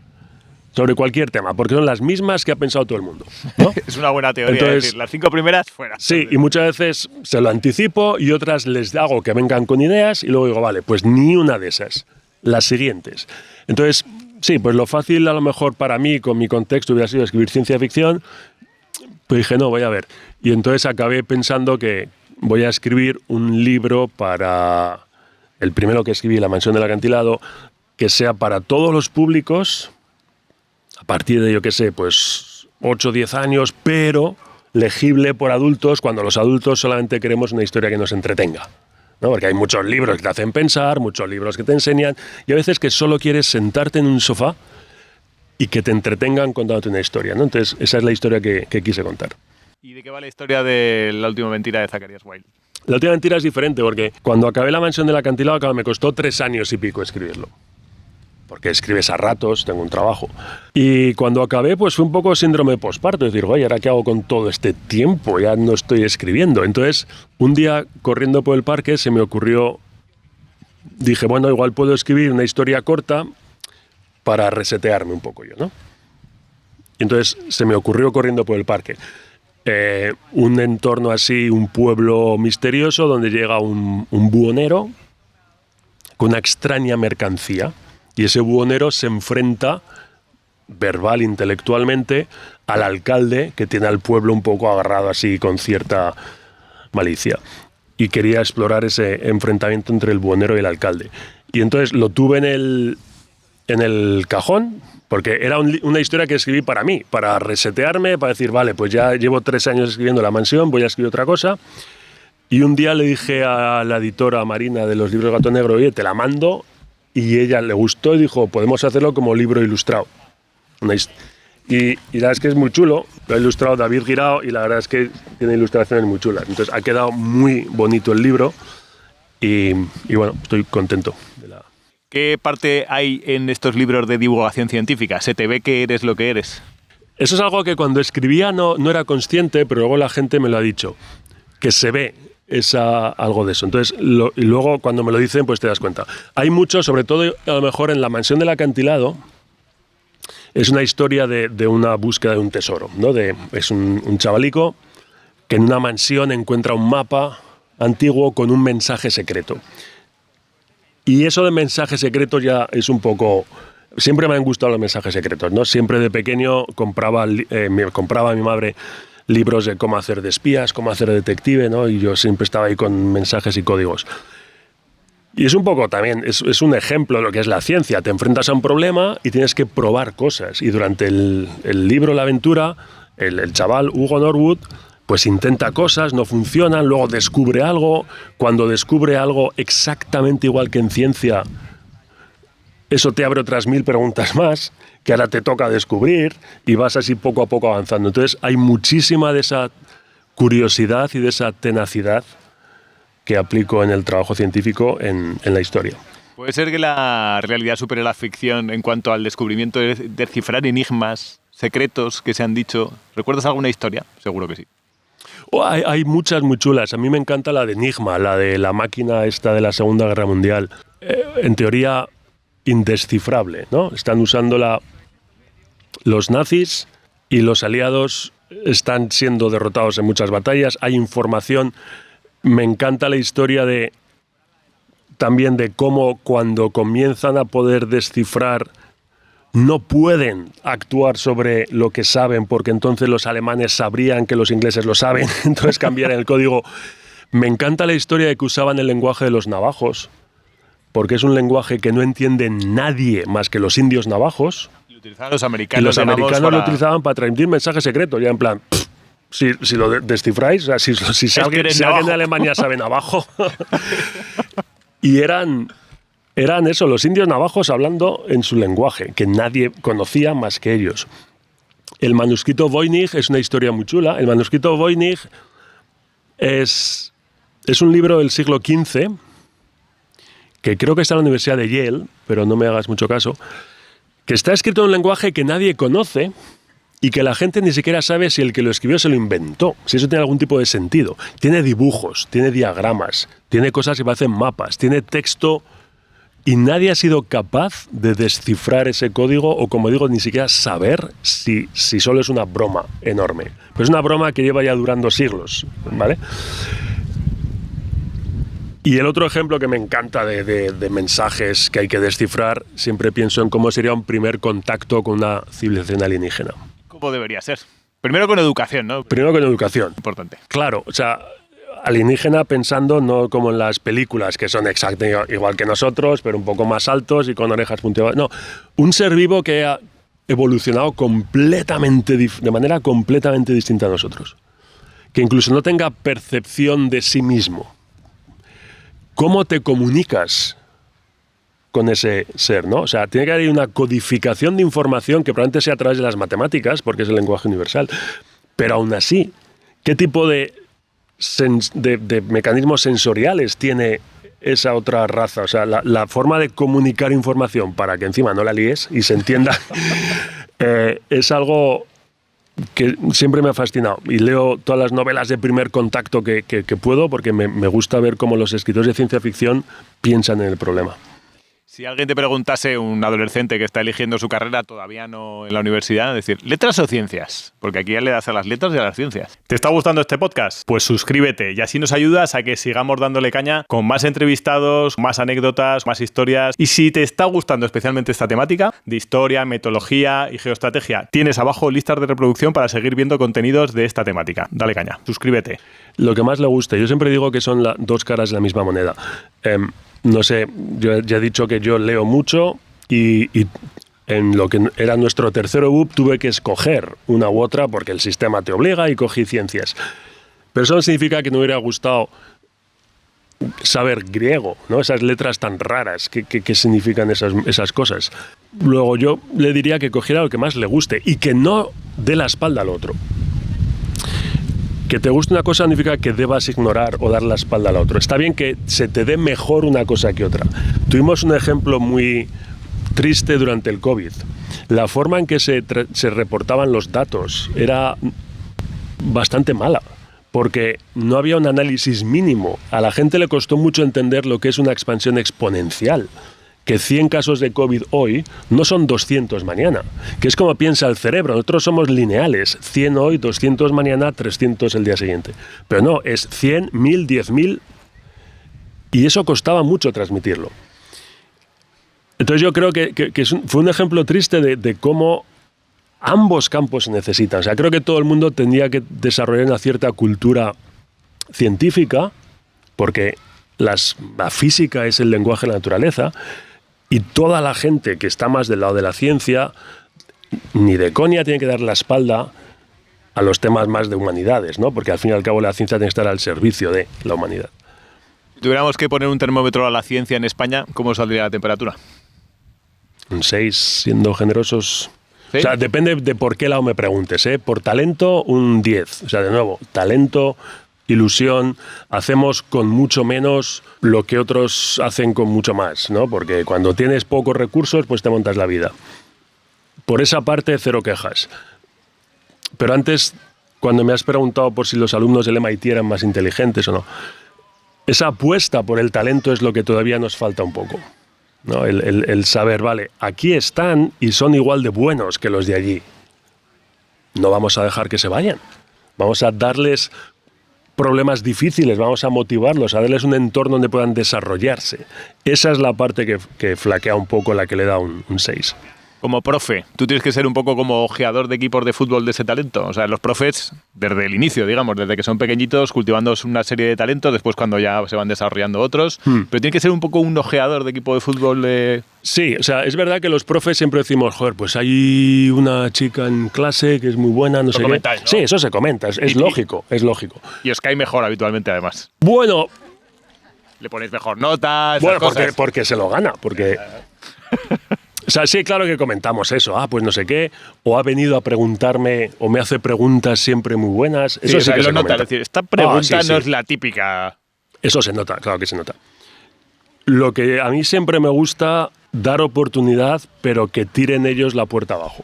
Sobre cualquier tema, porque son las mismas que ha pensado todo el mundo, ¿no? Es una buena teoría. Entonces, es decir, las 5 primeras, fuera. Sí, y muchas veces se lo anticipo y otras les hago que vengan con ideas y luego digo, vale, pues ni una de esas, las siguientes. Entonces, sí, pues lo fácil a lo mejor para mí, con mi contexto, hubiera sido escribir ciencia ficción, pues dije, no, voy a ver. Y entonces acabé pensando que voy a escribir un libro para, el primero que escribí, La mansión del acantilado, que sea para todos los públicos, a partir de, yo qué sé, pues 8 o 10 años, pero legible por adultos, cuando los adultos solamente queremos una historia que nos entretenga, ¿no? Porque hay muchos libros que te hacen pensar, muchos libros que te enseñan, y a veces que solo quieres sentarte en un sofá y que te entretengan contándote una historia, ¿no? Entonces, esa es la historia que quise contar. ¿Y de qué va la historia de La última mentira de Zacharias Wilde? La última mentira es diferente, porque cuando acabé La mansión del acantilado, me costó 3 años y pico escribirlo. Porque escribes a ratos, tengo un trabajo. Y cuando acabé, pues fue un poco síndrome de posparto, es decir, oye, ¿ahora qué hago con todo este tiempo? Ya no estoy escribiendo. Entonces, un día, corriendo por el parque, se me ocurrió, dije, bueno, igual puedo escribir una historia corta para resetearme un poco yo, ¿no? Y entonces se me ocurrió corriendo por el parque. Un entorno así, un pueblo misterioso, donde llega un buhonero con una extraña mercancía. Y ese buhonero se enfrenta, verbal, intelectualmente, al alcalde, que tiene al pueblo un poco agarrado así con cierta malicia. Y quería explorar ese enfrentamiento entre el buhonero y el alcalde. Y entonces lo tuve en el cajón, porque era una historia que escribí para mí, para resetearme, para decir, vale, pues ya llevo 3 años escribiendo La mansión, voy a escribir otra cosa. Y un día le dije a la editora Marina de los libros Gato Negro, oye, te la mando. Y ella le gustó y dijo, podemos hacerlo como libro ilustrado. Y la verdad es que es muy chulo. Lo ha ilustrado David Guirao y la verdad es que tiene ilustraciones muy chulas. Entonces ha quedado muy bonito el libro y bueno, estoy contento. ¿Qué parte hay en estos libros de divulgación científica? ¿Se te ve que eres lo que eres? Eso es algo que cuando escribía no era consciente, pero luego la gente me lo ha dicho, que se ve. Es algo de eso. Entonces, y luego cuando me lo dicen, pues te das cuenta. Hay mucho, sobre todo a lo mejor en La mansión del acantilado, es una historia de una búsqueda de un tesoro, ¿no? Es un chavalico que en una mansión encuentra un mapa antiguo con un mensaje secreto. Y eso de mensaje secreto ya es un poco... Siempre me han gustado los mensajes secretos, ¿no? Siempre de pequeño compraba a mi madre libros de cómo hacer de espías, cómo hacer de detective, ¿no? Y yo siempre estaba ahí con mensajes y códigos. Y es un poco también, es un ejemplo de lo que es la ciencia. Te enfrentas a un problema y tienes que probar cosas. Y durante el libro, la aventura, el chaval Hugo Norwood pues intenta cosas, no funcionan, luego descubre algo. Cuando descubre algo exactamente igual que en ciencia, eso te abre otras 1000 preguntas más que ahora te toca descubrir y vas así poco a poco avanzando. Entonces hay muchísima de esa curiosidad y de esa tenacidad que aplico en el trabajo científico en la historia. ¿Puede ser que la realidad supere la ficción en cuanto al descubrimiento de descifrar enigmas, secretos que se han dicho? ¿Recuerdas alguna historia? Seguro que sí. Hay muchas muy chulas. A mí me encanta la de Enigma, la de la máquina esta de la Segunda Guerra Mundial. En teoría, indescifrable, ¿no? Están usándola los nazis y los aliados están siendo derrotados en muchas batallas. Hay información. Me encanta la historia también de cómo cuando comienzan a poder descifrar no pueden actuar sobre lo que saben porque entonces los alemanes sabrían que los ingleses lo saben, entonces cambiar el código. Me encanta la historia de que usaban el lenguaje de los navajos, porque es un lenguaje que no entiende nadie más que los indios navajos. Y lo utilizaban los americanos. Y los americanos lo utilizaban para transmitir mensajes secretos, ya en plan, si lo descifráis, o sea, si alguien de Alemania sabe navajo. Y eran eso, los indios navajos hablando en su lenguaje, que nadie conocía más que ellos. El manuscrito Voynich es una historia muy chula. El manuscrito Voynich es un libro del siglo XV, que creo que está en la Universidad de Yale, pero no me hagas mucho caso, que está escrito en un lenguaje que nadie conoce y que la gente ni siquiera sabe si el que lo escribió se lo inventó, si eso tiene algún tipo de sentido. Tiene dibujos, tiene diagramas, tiene cosas que parecen mapas, tiene texto. Y nadie ha sido capaz de descifrar ese código o, como digo, ni siquiera saber si solo es una broma enorme. Pero es una broma que lleva ya durando siglos, ¿vale? Y el otro ejemplo que me encanta de mensajes que hay que descifrar, siempre pienso en cómo sería un primer contacto con una civilización alienígena. ¿Cómo debería ser? Primero con educación, ¿no? Primero con educación. Importante. Claro, o sea, alienígena pensando no como en las películas, que son exactamente igual que nosotros, pero un poco más altos y con orejas puntiagudas. No, un ser vivo que ha evolucionado de manera completamente distinta a nosotros. Que incluso no tenga percepción de sí mismo. ¿Cómo te comunicas con ese ser, ¿no? O sea, tiene que haber una codificación de información que probablemente sea a través de las matemáticas, porque es el lenguaje universal. Pero aún así, ¿qué tipo de mecanismos sensoriales tiene esa otra raza? O sea, la forma de comunicar información para que encima no la líes y se entienda es algo que siempre me ha fascinado. Y leo todas las novelas de primer contacto que puedo porque me gusta ver cómo los escritores de ciencia ficción piensan en el problema. Si alguien te preguntase, un adolescente que está eligiendo su carrera todavía no en la universidad, decir, ¿letras o ciencias? Porque aquí ya le das a las letras y a las ciencias. ¿Te está gustando este podcast? Pues suscríbete y así nos ayudas a que sigamos dándole caña con más entrevistados, más anécdotas, más historias. Y si te está gustando especialmente esta temática de historia, metodología y geoestrategia, tienes abajo listas de reproducción para seguir viendo contenidos de esta temática. Dale caña, suscríbete. Lo que más le guste, yo siempre digo que son dos caras de la misma moneda. No sé, yo ya he dicho que yo leo mucho y en lo que era nuestro tercero BUP tuve que escoger una u otra porque el sistema te obliga y cogí ciencias. Pero eso no significa que no me hubiera gustado saber griego, ¿no? Esas letras tan raras, ¿qué significan esas cosas? Luego yo le diría que cogiera lo que más le guste y que no dé la espalda al otro. Que te guste una cosa significa que debas ignorar o dar la espalda al otro. Está bien que se te dé mejor una cosa que otra. Tuvimos un ejemplo muy triste durante el COVID. La forma en que se reportaban los datos era bastante mala, porque no había un análisis mínimo. A la gente le costó mucho entender lo que es una expansión exponencial. Que 100 casos de COVID hoy no son 200 mañana, que es como piensa el cerebro. Nosotros somos lineales, 100 hoy, 200 mañana, 300 el día siguiente. Pero no, es 100, 1000, 10.000, y eso costaba mucho transmitirlo. Entonces yo creo que fue un ejemplo triste de cómo ambos campos se necesitan. O sea, creo que todo el mundo tendría que desarrollar una cierta cultura científica, porque la física es el lenguaje de la naturaleza y toda la gente que está más del lado de la ciencia, ni de coña tiene que dar la espalda a los temas más de humanidades, ¿no? Porque al fin y al cabo la ciencia tiene que estar al servicio de la humanidad. Si tuviéramos que poner un termómetro a la ciencia en España, ¿cómo saldría la temperatura? Un 6, siendo generosos. ¿Sí? O sea, depende de por qué lado me preguntes, ¿eh? Por talento, un 10. O sea, de nuevo, talento, ilusión, hacemos con mucho menos lo que otros hacen con mucho más, ¿no? Porque cuando tienes pocos recursos, pues te montas la vida. Por esa parte, cero quejas. Pero antes, cuando me has preguntado por si los alumnos del MIT eran más inteligentes o no, esa apuesta por el talento es lo que todavía nos falta un poco, ¿no? El saber, vale, aquí están y son igual de buenos que los de allí. No vamos a dejar que se vayan. Vamos a darles problemas difíciles, vamos a motivarlos, a darles un entorno donde puedan desarrollarse. Esa es la parte que flaquea un poco, la que le da un 6. Como profe, tú tienes que ser un poco como ojeador de equipos de fútbol de ese talento. O sea, los profes, desde el inicio, digamos, desde que son pequeñitos, cultivando una serie de talentos, después cuando ya se van desarrollando otros. Pero tiene que ser un poco un ojeador de equipo de fútbol. Sí, o sea, es verdad que los profes siempre decimos, joder, pues hay una chica en clase que es muy buena, no sé qué. ¿No? Sí, eso se comenta, es lógico, es lógico. Y os cae mejor habitualmente, además. Bueno, Le ponéis mejor notas. bueno, porque se lo gana, porque... O sea, sí, claro que comentamos eso, pues no sé qué, o ha venido a preguntarme, o me hace preguntas siempre muy buenas. Eso sí que se comenta. Es decir, esta pregunta sí. no es la típica. Eso se nota, claro que se nota. Lo que a mí siempre me gusta, dar oportunidad, pero que tiren ellos la puerta abajo.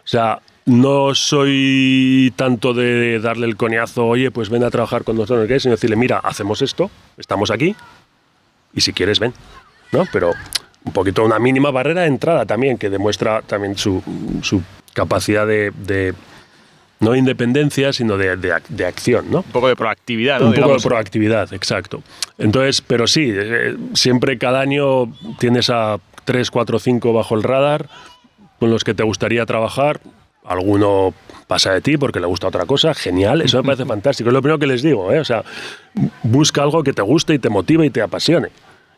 O sea, no soy tanto de darle el coñazo, oye, pues ven a trabajar con nosotros, sino decirle, mira, hacemos esto, estamos aquí, y si quieres, ven, ¿no? Pero un poquito una mínima barrera de entrada también, que demuestra también su capacidad de no independencia, sino de acción, ¿no? Un poco de proactividad, ¿no? Un poco de proactividad, exacto. Entonces, pero sí, siempre cada año tienes a 3, 4, 5 bajo el radar con los que te gustaría trabajar. Alguno pasa de ti porque le gusta otra cosa, genial, eso me parece fantástico. Es lo primero que les digo, ¿eh? O sea, busca algo que te guste y te motive y te apasione.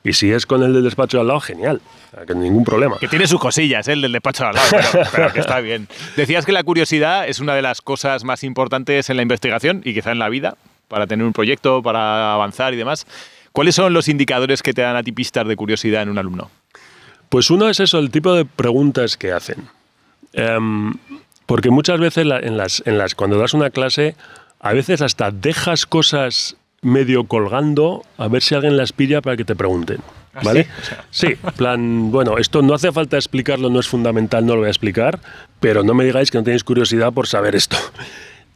Y si es con el del despacho de al lado, genial, o sea, que ningún problema. Que tiene sus cosillas, el del despacho de al lado, pero que está bien. Decías que la curiosidad es una de las cosas más importantes en la investigación y quizá en la vida, para tener un proyecto, para avanzar y demás. ¿Cuáles son los indicadores que te dan a ti pistas de curiosidad en un alumno? Pues uno es eso, el tipo de preguntas que hacen. Porque muchas veces cuando das una clase, a veces hasta dejas cosas medio colgando a ver si alguien las pilla para que te pregunten, ¿vale? Sí, plan, bueno, esto no hace falta explicarlo, no es fundamental, no lo voy a explicar, pero no me digáis que no tenéis curiosidad por saber esto.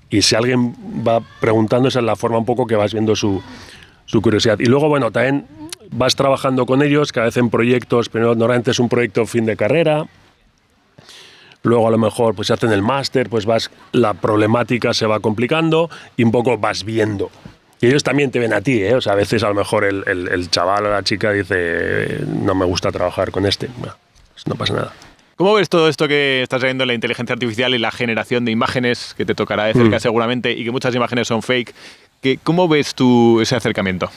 Y si alguien va preguntando, esa es la forma un poco que vas viendo su curiosidad. Y luego, bueno, también vas trabajando con ellos, cada vez en proyectos, pero normalmente es un proyecto fin de carrera. Luego a lo mejor pues hacen el máster, pues la problemática se va complicando y un poco vas viendo. Y ellos también te ven a ti, ¿eh? O sea, a veces a lo mejor el chaval o la chica dice, no me gusta trabajar con este. Bueno, pues no pasa nada. ¿Cómo ves todo esto que estás viendo en la inteligencia artificial y la generación de imágenes, que te tocará de cerca seguramente, y que muchas imágenes son fake? ¿Cómo ves tú ese acercamiento?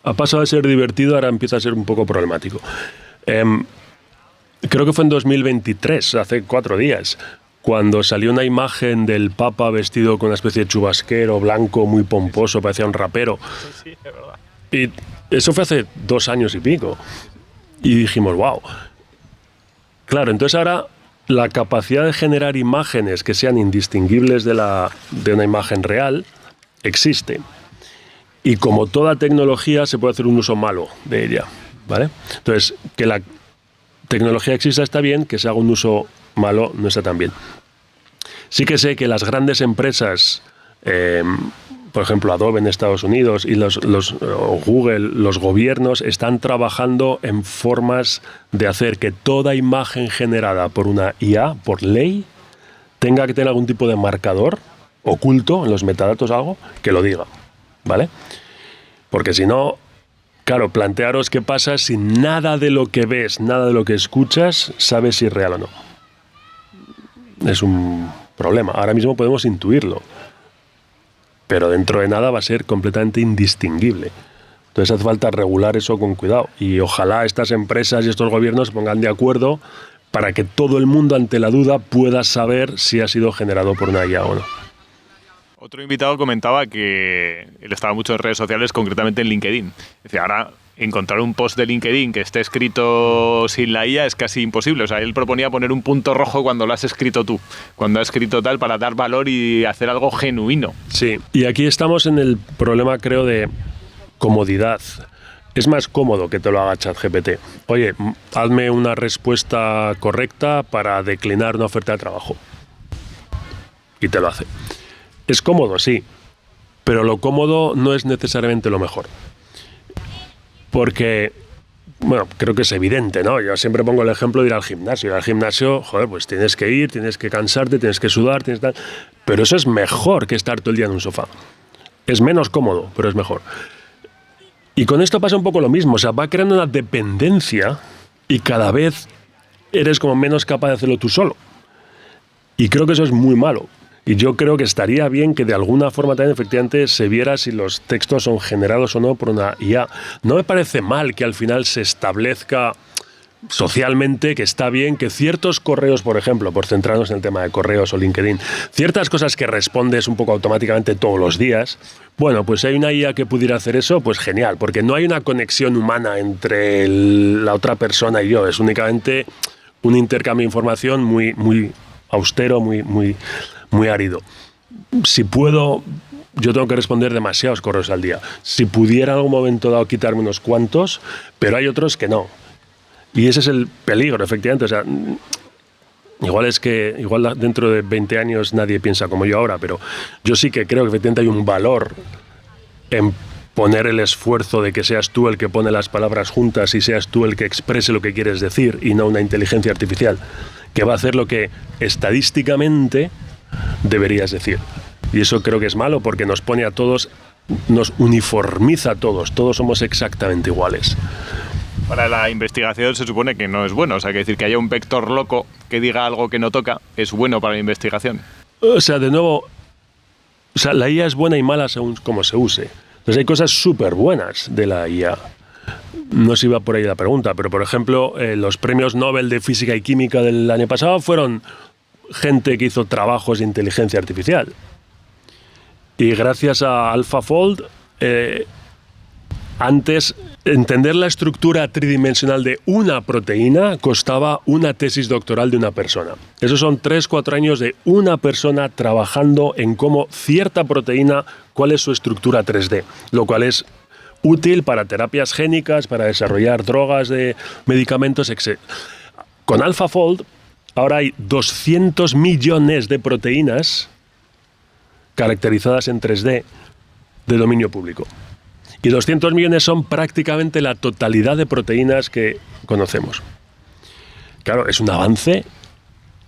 Ha pasado de ser divertido, ahora empieza a ser un poco problemático. Creo que fue en 2023, hace 4 días, cuando salió una imagen del Papa vestido con una especie de chubasquero blanco muy pomposo, parecía un rapero. Sí, es verdad. Y eso fue hace 2 años y pico. Y dijimos, wow. Claro, entonces ahora la capacidad de generar imágenes que sean indistinguibles de una imagen real existe. Y como toda tecnología, se puede hacer un uso malo de ella, ¿vale? Entonces, que la tecnología exista está bien, que se haga un uso malo no está tan bien. Sí que sé que las grandes empresas, por ejemplo Adobe en Estados Unidos y o Google, los gobiernos están trabajando en formas de hacer que toda imagen generada por una IA, por ley, tenga que tener algún tipo de marcador oculto en los metadatos, algo que lo diga, ¿vale? Porque si no, claro, plantearos qué pasa si nada de lo que ves, nada de lo que escuchas, sabes si es real o no. Es un problema. Ahora mismo podemos intuirlo, pero dentro de nada va a ser completamente indistinguible. Entonces hace falta regular eso con cuidado. Y ojalá estas empresas y estos gobiernos se pongan de acuerdo para que todo el mundo, ante la duda, pueda saber si ha sido generado por una IA o no. Otro invitado comentaba que él estaba mucho en redes sociales, concretamente en LinkedIn. Dice, ahora encontrar un post de LinkedIn que esté escrito sin la IA es casi imposible. O sea, él proponía poner un punto rojo cuando lo has escrito tú, cuando has escrito tal, para dar valor y hacer algo genuino. Sí, y aquí estamos en el problema, creo, de comodidad. Es más cómodo que te lo haga ChatGPT. Oye, hazme una respuesta correcta para declinar una oferta de trabajo. Y te lo hace. Es cómodo, sí, pero lo cómodo no es necesariamente lo mejor. Porque, bueno, creo que es evidente, ¿no? Yo siempre pongo el ejemplo de ir al gimnasio. Ir al gimnasio, joder, pues tienes que ir, tienes que cansarte, tienes que sudar, tienes que... Pero eso es mejor que estar todo el día en un sofá. Es menos cómodo, pero es mejor. Y con esto pasa un poco lo mismo, o sea, va creando una dependencia y cada vez eres como menos capaz de hacerlo tú solo. Y creo que eso es muy malo. Y yo creo que estaría bien que de alguna forma también efectivamente se viera si los textos son generados o no por una IA. No me parece mal que al final se establezca socialmente que está bien que ciertos correos, por ejemplo, por centrarnos en el tema de correos o LinkedIn, ciertas cosas que respondes un poco automáticamente todos los días, bueno, pues si hay una IA que pudiera hacer eso, pues genial, porque no hay una conexión humana entre la otra persona y yo, es únicamente un intercambio de información muy austero, muy árido. Si puedo, yo tengo que responder demasiados correos al día. Si pudiera en algún momento dado quitarme unos cuantos, pero hay otros que no. Y ese es el peligro, efectivamente. O sea, igual dentro de 20 años nadie piensa como yo ahora, pero yo sí que creo que efectivamente hay un valor en poner el esfuerzo de que seas tú el que pone las palabras juntas y seas tú el que exprese lo que quieres decir y no una inteligencia artificial que va a hacer lo que estadísticamente deberías decir. Y eso creo que es malo porque nos pone a todos, nos uniformiza a todos somos exactamente iguales. Para la investigación se supone que no es bueno, o sea, que decir que haya un vector loco que diga algo que no toca es bueno para la investigación. O sea, de nuevo, la IA es buena y mala según cómo se use. Entonces hay cosas súper buenas de la IA. No se iba por ahí la pregunta, pero por ejemplo, los premios Nobel de Física y Química del año pasado fueron gente que hizo trabajos de inteligencia artificial. Y gracias a AlphaFold, antes entender la estructura tridimensional de una proteína costaba una tesis doctoral de una persona. Esos son 3-4 años de una persona trabajando en cómo cierta proteína, cuál es su estructura 3D, lo cual es útil para terapias génicas, para desarrollar drogas de medicamentos, etc. Con AlphaFold ahora hay 200 millones de proteínas caracterizadas en 3D de dominio público. Y 200 millones son prácticamente la totalidad de proteínas que conocemos. Claro, es un avance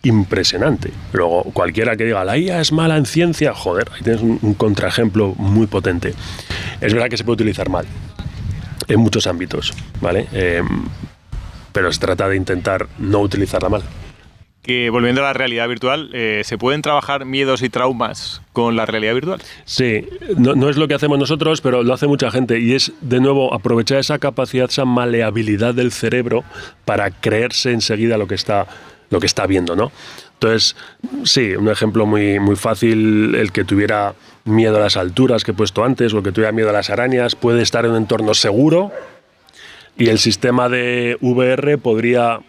impresionante. Luego, cualquiera que diga, la IA es mala en ciencia, joder, ahí tienes un contraejemplo muy potente. Es verdad que se puede utilizar mal, en muchos ámbitos, ¿vale? Pero se trata de intentar no utilizarla mal. Que volviendo a la realidad virtual, ¿se pueden trabajar miedos y traumas con la realidad virtual? Sí, no es lo que hacemos nosotros, pero lo hace mucha gente y es, de nuevo, aprovechar esa capacidad, esa maleabilidad del cerebro para creerse enseguida lo que está viendo, ¿no? Entonces, sí, un ejemplo muy fácil, el que tuviera miedo a las alturas que he puesto antes o el que tuviera miedo a las arañas puede estar en un entorno seguro y el sistema de VR podría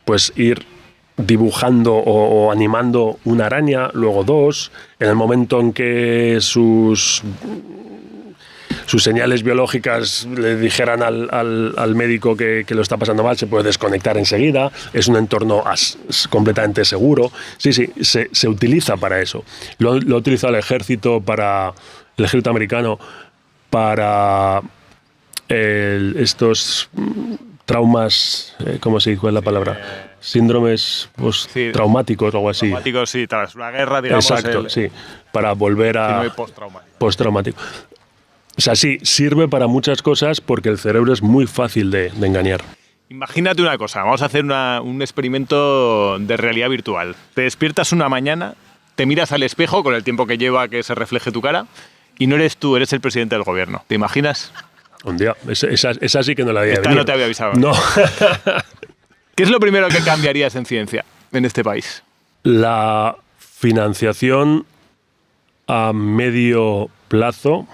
pues ir dibujando o animando una araña, luego dos, en el momento en que sus señales biológicas le dijeran al médico que lo está pasando mal, se puede desconectar enseguida, es un entorno completamente seguro. Sí, se utiliza para eso. Lo ha utilizado el ejército americano para estos traumas, ¿cómo se dice? ¿Cuál es la palabra? Síndromes postraumáticos o algo así. Traumáticos, sí, tras la guerra, digamos. Exacto, sí, para volver a... Postraumático. O sea, sí, sirve para muchas cosas porque el cerebro es muy fácil de engañar. Imagínate una cosa, vamos a hacer un experimento de realidad virtual. Te despiertas una mañana, te miras al espejo con el tiempo que lleva que se refleje tu cara y no eres tú, eres el presidente del gobierno. ¿Te imaginas? Un día. Esa sí que no la había Esta venido. no te había avisado. No. ¿Qué es lo primero que cambiarías en ciencia en este país? La financiación a medio plazo. O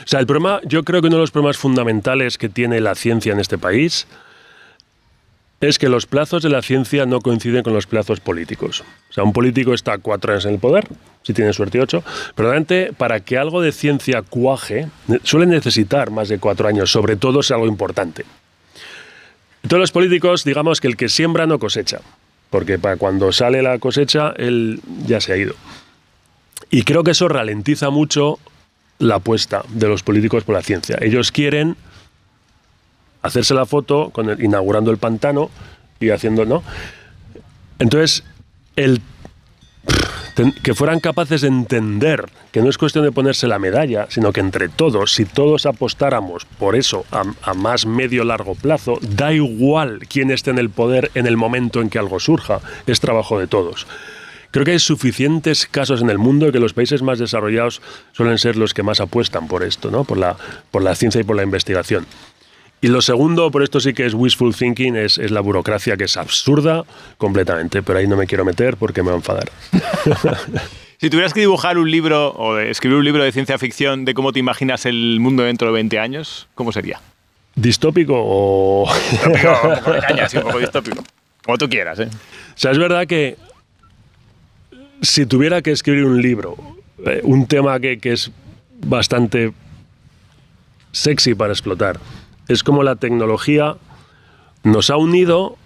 sea, el problema, yo creo que uno de los problemas fundamentales que tiene la ciencia en este país es que los plazos de la ciencia no coinciden con los plazos políticos. O sea, un político está 4 años en el poder, si tiene suerte 8, pero realmente para que algo de ciencia cuaje, suele necesitar más de 4 años, sobre todo si es algo importante. Todos los políticos, digamos que el que siembra no cosecha, porque para cuando sale la cosecha, él ya se ha ido. Y creo que eso ralentiza mucho la apuesta de los políticos por la ciencia. Ellos quieren hacerse la foto inaugurando el pantano y haciendo, ¿no? Entonces, que fueran capaces de entender que no es cuestión de ponerse la medalla, sino que entre todos, si todos apostáramos por eso a más medio-largo plazo, da igual quién esté en el poder en el momento en que algo surja, es trabajo de todos. Creo que hay suficientes casos en el mundo que los países más desarrollados suelen ser los que más apuestan por esto, ¿no? Por la ciencia y por la investigación. Y lo segundo, por esto sí que es wishful thinking, es la burocracia, que es absurda completamente, pero ahí no me quiero meter porque me va a enfadar. Si tuvieras que dibujar un libro o escribir un libro de ciencia ficción de cómo te imaginas el mundo dentro de 20 años, ¿cómo sería? ¿Distópico o...? Distópico, un poco de caña, sí, un poco distópico. Como tú quieras, ¿eh? O sea, es verdad que si tuviera que escribir un libro, un tema que es bastante sexy para explotar, es como la tecnología nos ha unido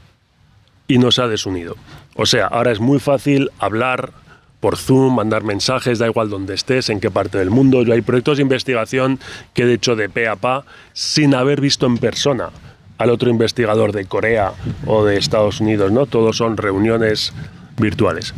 y nos ha desunido. O sea, ahora es muy fácil hablar por Zoom, mandar mensajes, da igual donde estés, en qué parte del mundo. Yo hay proyectos de investigación que he hecho de pe a pa sin haber visto en persona al otro investigador de Corea o de Estados Unidos, ¿no? Todos son reuniones virtuales.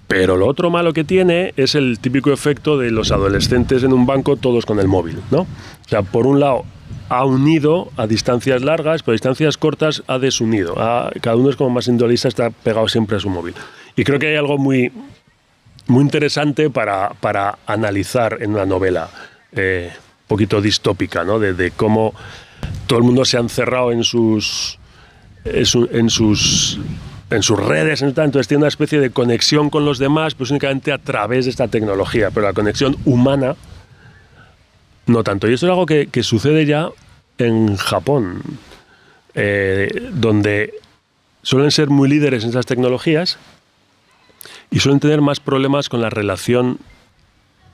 Pero lo otro malo que tiene es el típico efecto de los adolescentes en un banco todos con el móvil, ¿no? O sea, por un lado ha unido a distancias largas, pero a distancias cortas ha desunido. Cada uno es como más individualista, está pegado siempre a su móvil. Y creo que hay algo muy, muy interesante para analizar en una novela un poquito distópica, ¿no? De cómo todo el mundo se ha encerrado en sus redes, entonces tiene una especie de conexión con los demás, pues únicamente a través de esta tecnología, pero la conexión humana no tanto. Y eso es algo que sucede ya en Japón, donde suelen ser muy líderes en esas tecnologías y suelen tener más problemas con la relación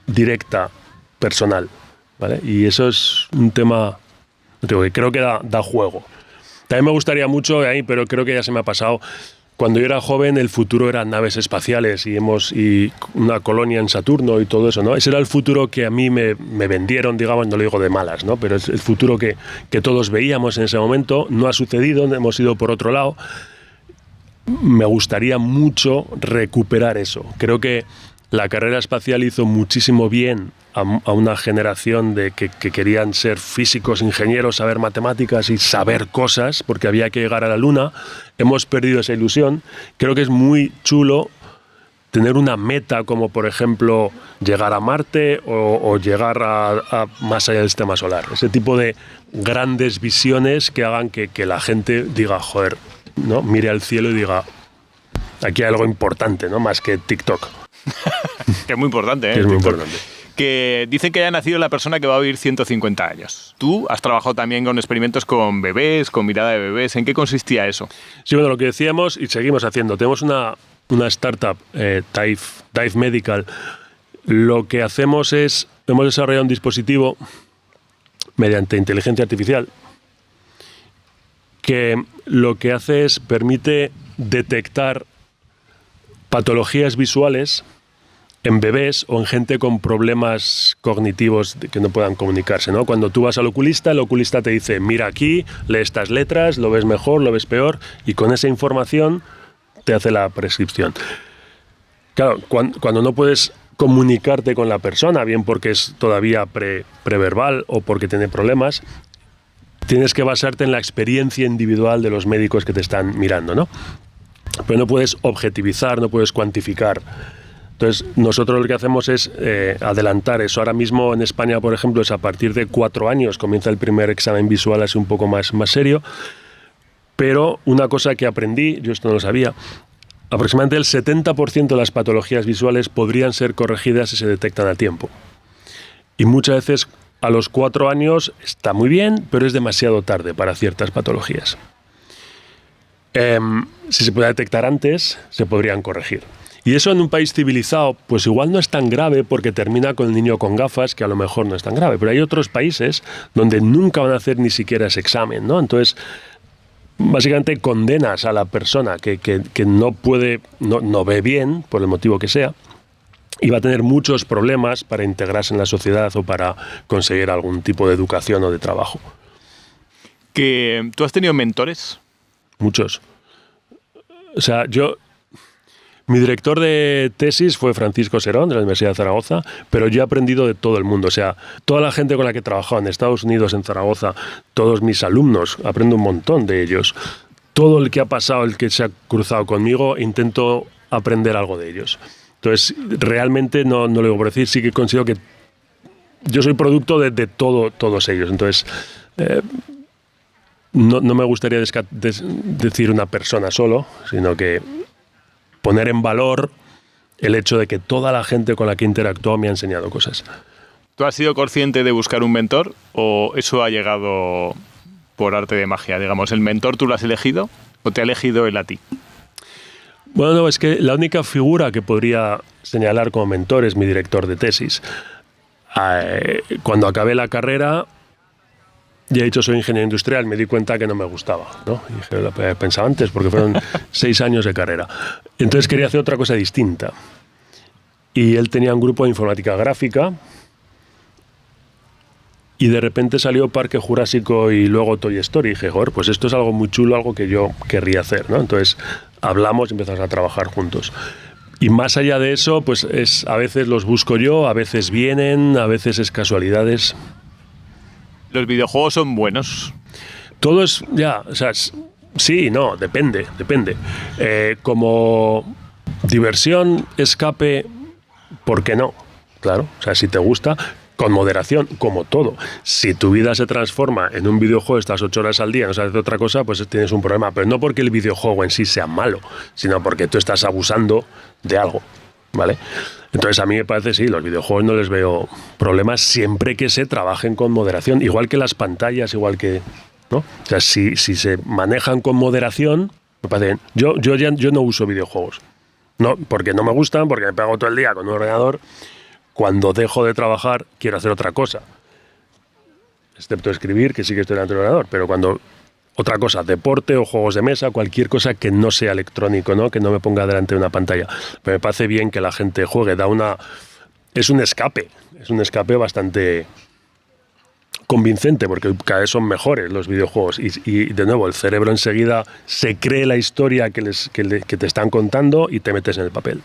directa, personal, ¿vale? Y eso es un tema que creo que da juego. También me gustaría mucho, pero creo que ya se me ha pasado. Cuando yo era joven, el futuro eran naves espaciales y una colonia en Saturno y todo eso, ¿no? Ese era el futuro que a mí me vendieron, digamos, no lo digo de malas, ¿no? Pero es el futuro que todos veíamos en ese momento. No ha sucedido, hemos ido por otro lado. Me gustaría mucho recuperar eso. Creo que la carrera espacial hizo muchísimo bien a una generación que querían ser físicos, ingenieros, saber matemáticas y saber cosas, porque había que llegar a la Luna. Hemos perdido esa ilusión. Creo que es muy chulo tener una meta como, por ejemplo, llegar a Marte o llegar a más allá del sistema solar. Ese tipo de grandes visiones que hagan que la gente diga, joder, ¿no? Mire al cielo y diga, aquí hay algo importante, ¿no? Más que TikTok. Que es muy importante, ¿eh? Que es muy importante. Que dicen que haya nacido la persona que va a vivir 150 años. Tú has trabajado también con experimentos con bebés, con mirada de bebés. ¿En qué consistía eso? Sí, bueno, lo que decíamos y seguimos haciendo. Tenemos una startup, Dive Medical. Lo que hacemos es, hemos desarrollado un dispositivo mediante inteligencia artificial que lo que hace es, permite detectar patologías visuales en bebés o en gente con problemas cognitivos que no puedan comunicarse, ¿no? Cuando tú vas al oculista, el oculista te dice, mira aquí, lee estas letras, lo ves mejor, lo ves peor, y con esa información te hace la prescripción. Claro, cuando no puedes comunicarte con la persona, bien porque es todavía preverbal o porque tiene problemas, tienes que basarte en la experiencia individual de los médicos que te están mirando, ¿no? Pero no puedes objetivizar, no puedes cuantificar Entonces, nosotros lo que hacemos es adelantar eso. Ahora mismo en España, por ejemplo, es a partir de 4 años, comienza el primer examen visual así un poco más serio. Pero una cosa que aprendí, yo esto no lo sabía, aproximadamente el 70% de las patologías visuales podrían ser corregidas si se detectan a tiempo. Y muchas veces a los 4 años está muy bien, pero es demasiado tarde para ciertas patologías. Si se puede detectar antes, se podrían corregir. Y eso en un país civilizado, pues igual no es tan grave porque termina con el niño con gafas, que a lo mejor no es tan grave. Pero hay otros países donde nunca van a hacer ni siquiera ese examen, ¿no? Entonces, básicamente condenas a la persona que no puede, no ve bien, por el motivo que sea, y va a tener muchos problemas para integrarse en la sociedad o para conseguir algún tipo de educación o de trabajo. ¿Tú has tenido mentores? Muchos. O sea, mi director de tesis fue Francisco Serón, de la Universidad de Zaragoza, pero yo he aprendido de todo el mundo. O sea, toda la gente con la que he trabajado en Estados Unidos, en Zaragoza, todos mis alumnos, aprendo un montón de ellos. Todo el que ha pasado, el que se ha cruzado conmigo, intento aprender algo de ellos. Entonces, realmente no lo digo por decir, sí que considero que yo soy producto de todos ellos. Entonces, no me gustaría decir una persona solo, sino que poner en valor el hecho de que toda la gente con la que he interactuado me ha enseñado cosas. ¿Tú has sido consciente de buscar un mentor o eso ha llegado por arte de magia? Digamos, ¿el mentor tú lo has elegido o te ha elegido él a ti? Bueno, no, es que la única figura que podría señalar como mentor es mi director de tesis. Cuando acabé la carrera, ya he dicho, soy ingeniero industrial, me di cuenta que no me gustaba, ¿no? Y dije, lo he pensado antes, porque fueron 6 años de carrera. Entonces quería hacer otra cosa distinta. Y él tenía un grupo de informática gráfica y de repente salió Parque Jurásico y luego Toy Story. Y dije, joder, pues esto es algo muy chulo, algo que yo querría hacer, ¿no? Entonces hablamos y empezamos a trabajar juntos. Y más allá de eso, pues a veces los busco yo, a veces vienen, a veces es casualidades. ¿Los videojuegos son buenos? Todo es, o sea, sí, no, depende. Como diversión, escape, ¿por qué no? Claro, o sea, si te gusta, con moderación, como todo. Si tu vida se transforma en un videojuego, estás 8 horas al día, no sabes de otra cosa, pues tienes un problema. Pero no porque el videojuego en sí sea malo, sino porque tú estás abusando de algo, ¿vale? Entonces a mí me parece, sí, los videojuegos no les veo problemas siempre que se trabajen con moderación, igual que las pantallas, igual que, ¿no? O sea, si se manejan con moderación, me parece bien. Yo no uso videojuegos, no, porque no me gustan, porque me pego todo el día con un ordenador. Cuando dejo de trabajar quiero hacer otra cosa, excepto escribir, que sí que estoy delante del ordenador, pero cuando otra cosa, deporte o juegos de mesa, cualquier cosa que no sea electrónico, ¿no? Que no me ponga delante de una pantalla. Pero me parece bien que la gente juegue, es un escape bastante convincente, porque cada vez son mejores los videojuegos y de nuevo, el cerebro enseguida se cree la historia que te están contando y te metes en el papel.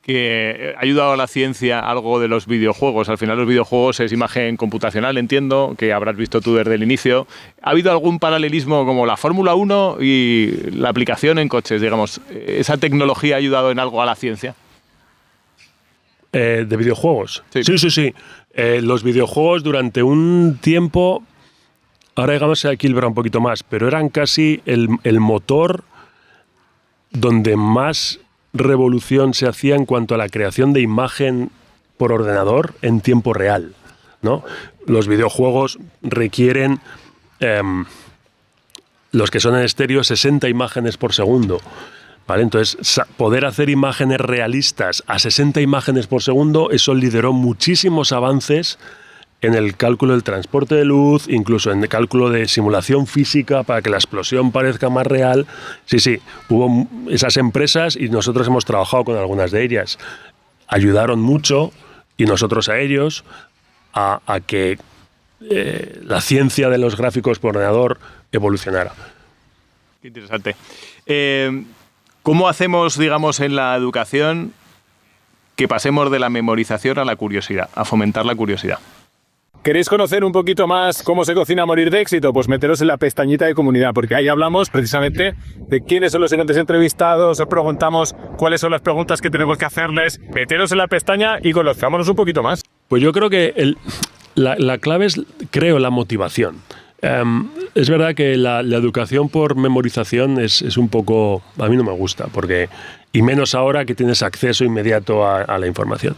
Que ha ayudado a la ciencia algo de los videojuegos. Al final los videojuegos es imagen computacional, entiendo, que habrás visto tú desde el inicio. ¿Ha habido algún paralelismo como la Fórmula 1 y la aplicación en coches, digamos? ¿Esa tecnología ha ayudado en algo a la ciencia? ¿De videojuegos? Sí. Los videojuegos durante un tiempo, ahora digamos se ha equilibrado un poquito más, pero eran casi el motor donde más revolución se hacía en cuanto a la creación de imagen por ordenador en tiempo real, ¿no? Los videojuegos requieren, los que son en estéreo, 60 imágenes por segundo, ¿vale? Entonces, poder hacer imágenes realistas a 60 imágenes por segundo, eso lideró muchísimos avances en el cálculo del transporte de luz, incluso en el cálculo de simulación física para que la explosión parezca más real. Sí, hubo esas empresas y nosotros hemos trabajado con algunas de ellas. Ayudaron mucho, y nosotros a ellos, a que la ciencia de los gráficos por ordenador evolucionara. Qué interesante. ¿Cómo hacemos, digamos, en la educación que pasemos de la memorización a la curiosidad, a fomentar la curiosidad? ¿Queréis conocer un poquito más cómo se cocina a morir de éxito? Pues meteros en la pestañita de comunidad, porque ahí hablamos precisamente de quiénes son los siguientes entrevistados, os preguntamos cuáles son las preguntas que tenemos que hacerles. Meteros en la pestaña y conozcámonos un poquito más. Pues yo creo que la clave es, creo, la motivación. Es verdad que la educación por memorización es un poco... A mí no me gusta, y menos ahora que tienes acceso inmediato a la información.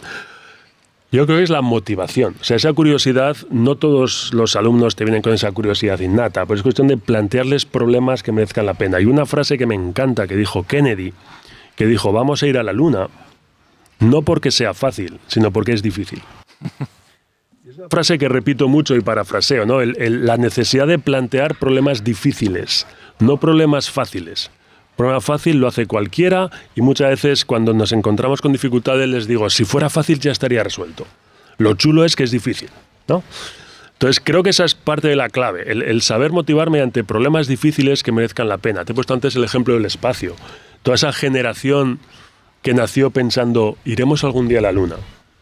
Yo creo que es la motivación. O sea, esa curiosidad, no todos los alumnos te vienen con esa curiosidad innata, pero es cuestión de plantearles problemas que merezcan la pena. Y una frase que me encanta que dijo Kennedy, que dijo, vamos a ir a la Luna, no porque sea fácil, sino porque es difícil. Es una frase que repito mucho y parafraseo, ¿no? La necesidad de plantear problemas difíciles, no problemas fáciles. Problema fácil lo hace cualquiera y muchas veces cuando nos encontramos con dificultades les digo, si fuera fácil ya estaría resuelto. Lo chulo es que es difícil, ¿no? Entonces creo que esa es parte de la clave, el saber motivar mediante problemas difíciles que merezcan la pena. Te he puesto antes el ejemplo del espacio. Toda esa generación que nació pensando, iremos algún día a la Luna,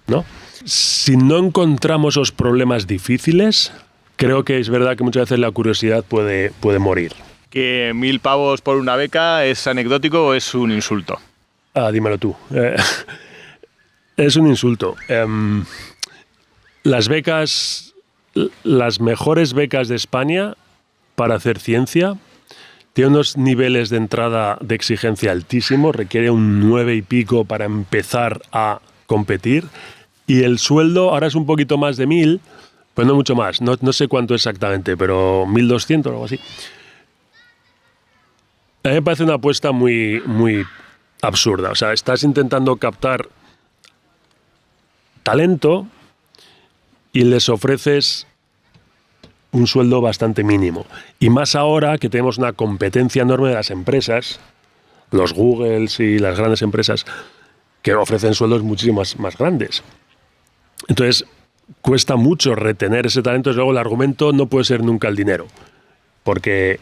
¿no? Si no encontramos esos problemas difíciles, creo que es verdad que muchas veces la curiosidad puede morir. ¿Que 1.000 pavos por una beca es anecdótico o es un insulto? Dímelo tú. Es un insulto. Las becas, las mejores becas de España para hacer ciencia, tienen unos niveles de entrada de exigencia altísimos, requiere un 9 y pico para empezar a competir, y el sueldo ahora es un poquito más de 1.000, pues no mucho más, no sé cuánto exactamente, pero 1.200 o algo así. A mí me parece una apuesta muy, muy absurda. O sea, estás intentando captar talento y les ofreces un sueldo bastante mínimo. Y más ahora que tenemos una competencia enorme de las empresas, los Googles y las grandes empresas, que ofrecen sueldos muchísimo más grandes. Entonces, cuesta mucho retener ese talento. Y luego el argumento no puede ser nunca el dinero, porque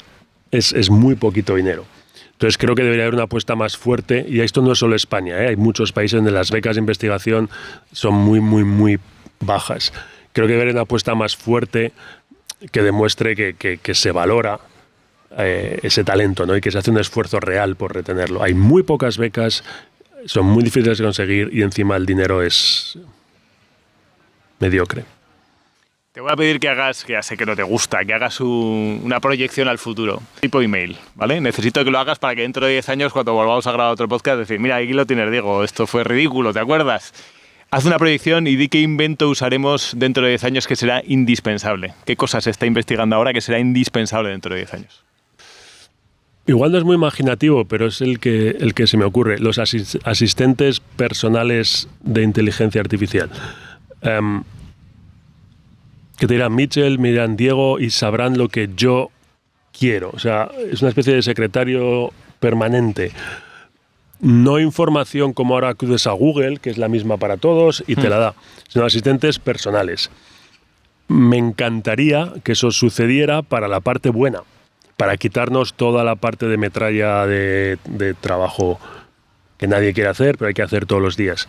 es muy poquito dinero. Entonces creo que debería haber una apuesta más fuerte, y esto no es solo España, hay muchos países donde las becas de investigación son muy, muy, muy bajas. Creo que debería haber una apuesta más fuerte que demuestre que se valora ese talento, ¿no? Y que se hace un esfuerzo real por retenerlo. Hay muy pocas becas, son muy difíciles de conseguir y encima el dinero es mediocre. Te voy a pedir que hagas, que ya sé que no te gusta, que hagas una proyección al futuro, tipo email, ¿vale? Necesito que lo hagas para que dentro de 10 años, cuando volvamos a grabar otro podcast, decir, mira, aquí lo tienes, Diego, esto fue ridículo, ¿te acuerdas? Haz una proyección y di qué invento usaremos dentro de 10 años que será indispensable. ¿Qué cosas se está investigando ahora que será indispensable dentro de 10 años? Igual no es muy imaginativo, pero es el que se me ocurre. Los asistentes personales de inteligencia artificial. Que te dirán Mitchell, me dirán Diego y sabrán lo que yo quiero. O sea, es una especie de secretario permanente. No información como ahora acudes a Google, que es la misma para todos y te la da, sino asistentes personales. Me encantaría que eso sucediera para la parte buena, para quitarnos toda la parte de metralla de trabajo que nadie quiere hacer, pero hay que hacer todos los días.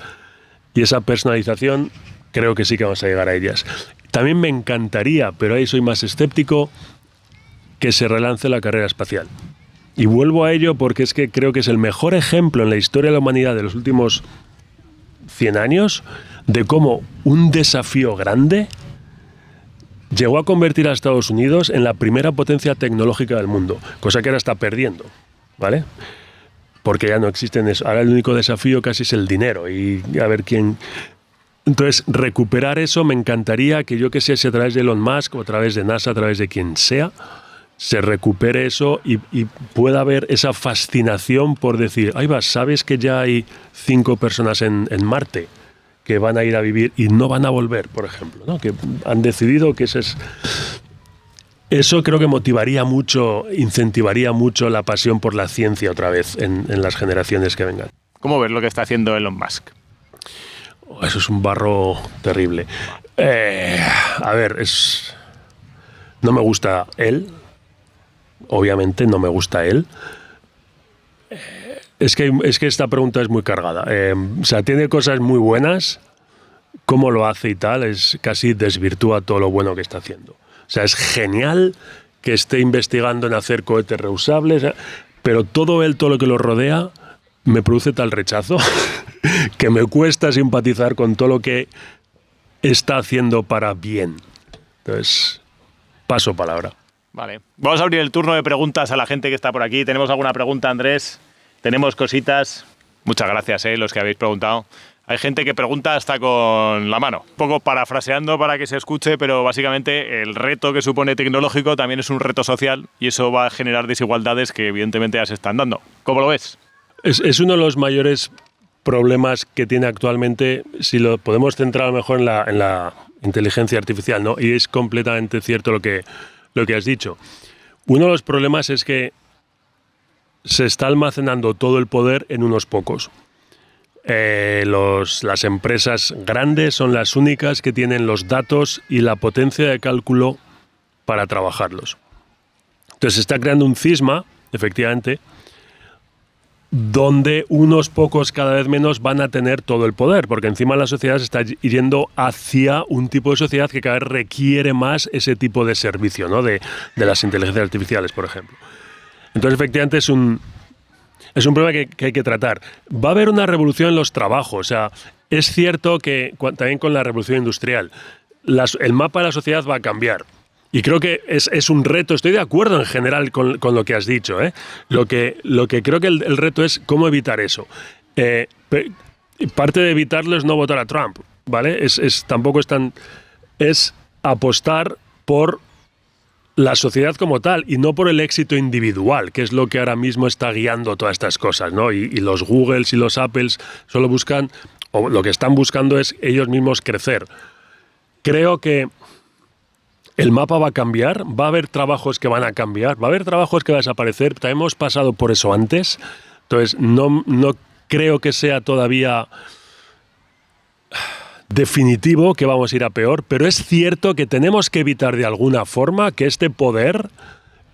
Y esa personalización creo que sí que vamos a llegar a ellas. También me encantaría, pero ahí soy más escéptico, que se relance la carrera espacial. Y vuelvo a ello porque es que creo que es el mejor ejemplo en la historia de la humanidad de los últimos 100 años de cómo un desafío grande llegó a convertir a Estados Unidos en la primera potencia tecnológica del mundo, cosa que ahora está perdiendo, ¿vale? Porque ya no existen eso. Ahora el único desafío casi es el dinero y a ver quién... Entonces, recuperar eso me encantaría que yo que sé si a través de Elon Musk o a través de NASA, a través de quien sea, se recupere eso y pueda haber esa fascinación por decir, ahí va, ¿sabes que ya hay 5 personas en Marte que van a ir a vivir y no van a volver, por ejemplo, ¿no? Que han decidido que ese es... Eso creo que motivaría mucho, incentivaría mucho la pasión por la ciencia otra vez en las generaciones que vengan. ¿Cómo ves lo que está haciendo Elon Musk? Eso es un barro terrible. A ver, no me gusta él. Obviamente no me gusta él. Es que esta pregunta es muy cargada. O sea, tiene cosas muy buenas, cómo lo hace y tal, es casi desvirtúa todo lo bueno que está haciendo. O sea, es genial que esté investigando en hacer cohetes reusables, pero todo lo que lo rodea me produce tal rechazo que me cuesta simpatizar con todo lo que está haciendo para bien. Entonces, paso palabra. Vale. Vamos a abrir el turno de preguntas a la gente que está por aquí. ¿Tenemos alguna pregunta, Andrés? ¿Tenemos cositas? Muchas gracias, los que habéis preguntado. Hay gente que pregunta hasta con la mano. Un poco parafraseando para que se escuche, pero básicamente el reto que supone tecnológico también es un reto social y eso va a generar desigualdades que evidentemente ya se están dando. ¿Cómo lo ves? Es uno de los mayores problemas que tiene actualmente, si lo podemos centrar a lo mejor en la inteligencia artificial, ¿no? Y es completamente cierto lo que has dicho. Uno de los problemas es que se está almacenando todo el poder en unos pocos. Las empresas grandes son las únicas que tienen los datos y la potencia de cálculo para trabajarlos. Entonces se está creando un cisma, efectivamente, donde unos pocos cada vez menos van a tener todo el poder, porque encima la sociedad se está yendo hacia un tipo de sociedad que cada vez requiere más ese tipo de servicio, ¿no? de las inteligencias artificiales, por ejemplo. Entonces, efectivamente, es un problema que hay que tratar. Va a haber una revolución en los trabajos. O sea, es cierto que también con la revolución industrial, el mapa de la sociedad va a cambiar. Y creo que es un reto. Estoy de acuerdo en general con lo que has dicho. Lo que creo que el reto es cómo evitar eso. Parte de evitarlo es no votar a Trump, ¿vale? Tampoco es tan... Es apostar por la sociedad como tal y no por el éxito individual, que es lo que ahora mismo está guiando todas estas cosas, ¿no? Y los Googles y los Apples solo buscan, o lo que están buscando es ellos mismos crecer. Creo que el mapa va a cambiar, va a haber trabajos que van a cambiar, va a haber trabajos que van a desaparecer, también hemos pasado por eso antes, entonces no creo que sea todavía definitivo que vamos a ir a peor, pero es cierto que tenemos que evitar de alguna forma que este poder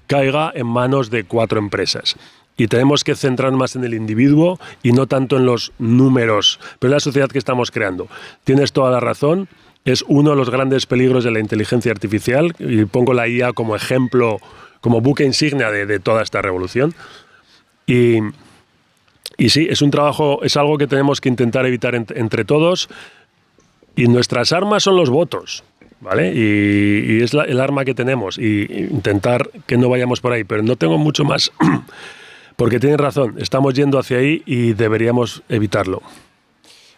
caiga en manos de 4 empresas. Y tenemos que centrarnos más en el individuo y no tanto en los números, pero en la sociedad que estamos creando. Tienes toda la razón, es uno de los grandes peligros de la inteligencia artificial, y pongo la IA como ejemplo, como buque insignia de toda esta revolución. Y sí, es un trabajo, es algo que tenemos que intentar evitar entre todos. Y nuestras armas son los votos, ¿vale? Y es el arma que tenemos. Y intentar que no vayamos por ahí. Pero no tengo mucho más, porque tienes razón. Estamos yendo hacia ahí y deberíamos evitarlo.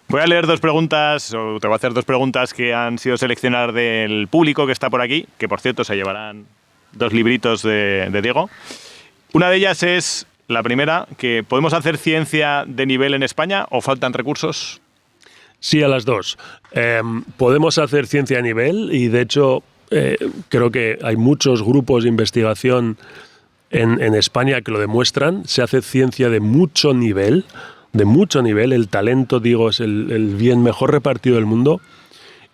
Voy a leer 2 preguntas, o te voy a hacer 2 preguntas que han sido seleccionadas del público que está por aquí, que por cierto se llevarán 2 libritos de Diego. Una de ellas es, la primera, que ¿podemos hacer ciencia de nivel en España o faltan recursos? Sí, a las 2. Podemos hacer ciencia a nivel y, de hecho, creo que hay muchos grupos de investigación en España que lo demuestran. Se hace ciencia de mucho nivel. El talento, digo, es el bien mejor repartido del mundo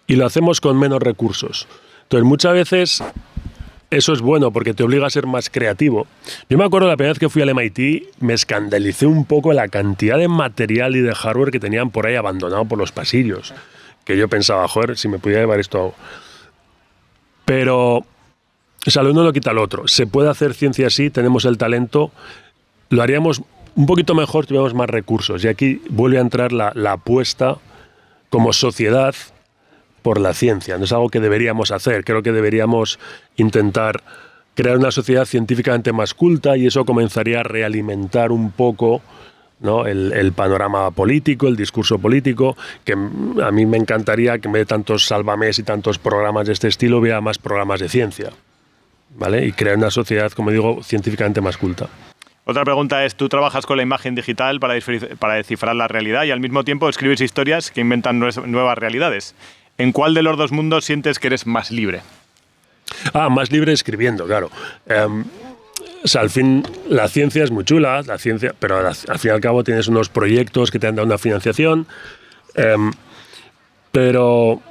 y lo hacemos con menos recursos. Entonces, muchas veces eso es bueno porque te obliga a ser más creativo. Yo me acuerdo la primera vez que fui al MIT, me escandalicé un poco la cantidad de material y de hardware que tenían por ahí abandonado por los pasillos, que yo pensaba, joder, si me pudiera llevar esto. Pero, o sea, lo uno no quita al otro. Se puede hacer ciencia así, tenemos el talento, lo haríamos un poquito mejor si tuviéramos más recursos. Y aquí vuelve a entrar la apuesta como sociedad por la ciencia. No es algo que deberíamos hacer. Creo que deberíamos intentar crear una sociedad científicamente más culta y eso comenzaría a realimentar un poco, ¿no?, el panorama político, el discurso político, que a mí me encantaría que en vez de tantos Sálvamés y tantos programas de este estilo hubiera más programas de ciencia, ¿vale? Y crear una sociedad, como digo, científicamente más culta. Otra pregunta es, tú trabajas con la imagen digital para descifrar la realidad y al mismo tiempo escribes historias que inventan nuevas realidades. ¿En cuál de los 2 mundos sientes que eres más libre? Más libre escribiendo, claro. O sea, al fin, la ciencia es muy chula, pero al fin y al cabo tienes unos proyectos que te han dado una financiación, pero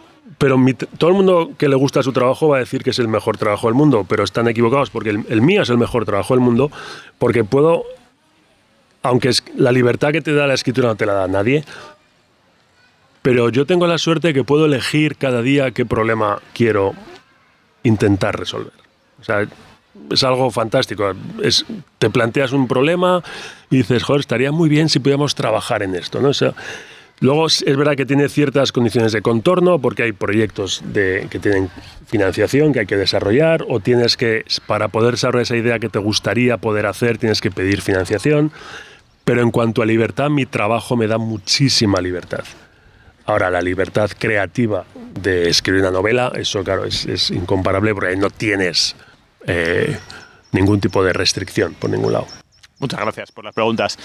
todo el mundo que le gusta su trabajo va a decir que es el mejor trabajo del mundo, pero están equivocados porque el mío es el mejor trabajo del mundo, porque puedo, aunque la libertad que te da la escritura no te la da nadie, Pero yo tengo la suerte que puedo elegir cada día qué problema quiero intentar resolver. O sea, es algo fantástico. Te planteas un problema y dices, joder, estaría muy bien si pudiéramos trabajar en esto, ¿no? O sea, luego es verdad que tiene ciertas condiciones de contorno porque hay proyectos que tienen financiación que hay que desarrollar, o tienes que, para poder desarrollar esa idea que te gustaría poder hacer, tienes que pedir financiación. Pero en cuanto a libertad, mi trabajo me da muchísima libertad. Ahora, la libertad creativa de escribir una novela, eso claro, es incomparable porque ahí no tienes ningún tipo de restricción por ningún lado. Muchas gracias por las preguntas.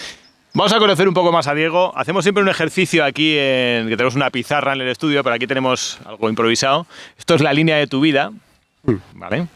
Vamos a conocer un poco más a Diego. Hacemos siempre un ejercicio aquí, que tenemos una pizarra en el estudio, pero aquí tenemos algo improvisado. Esto es la línea de tu vida. ¿Vale?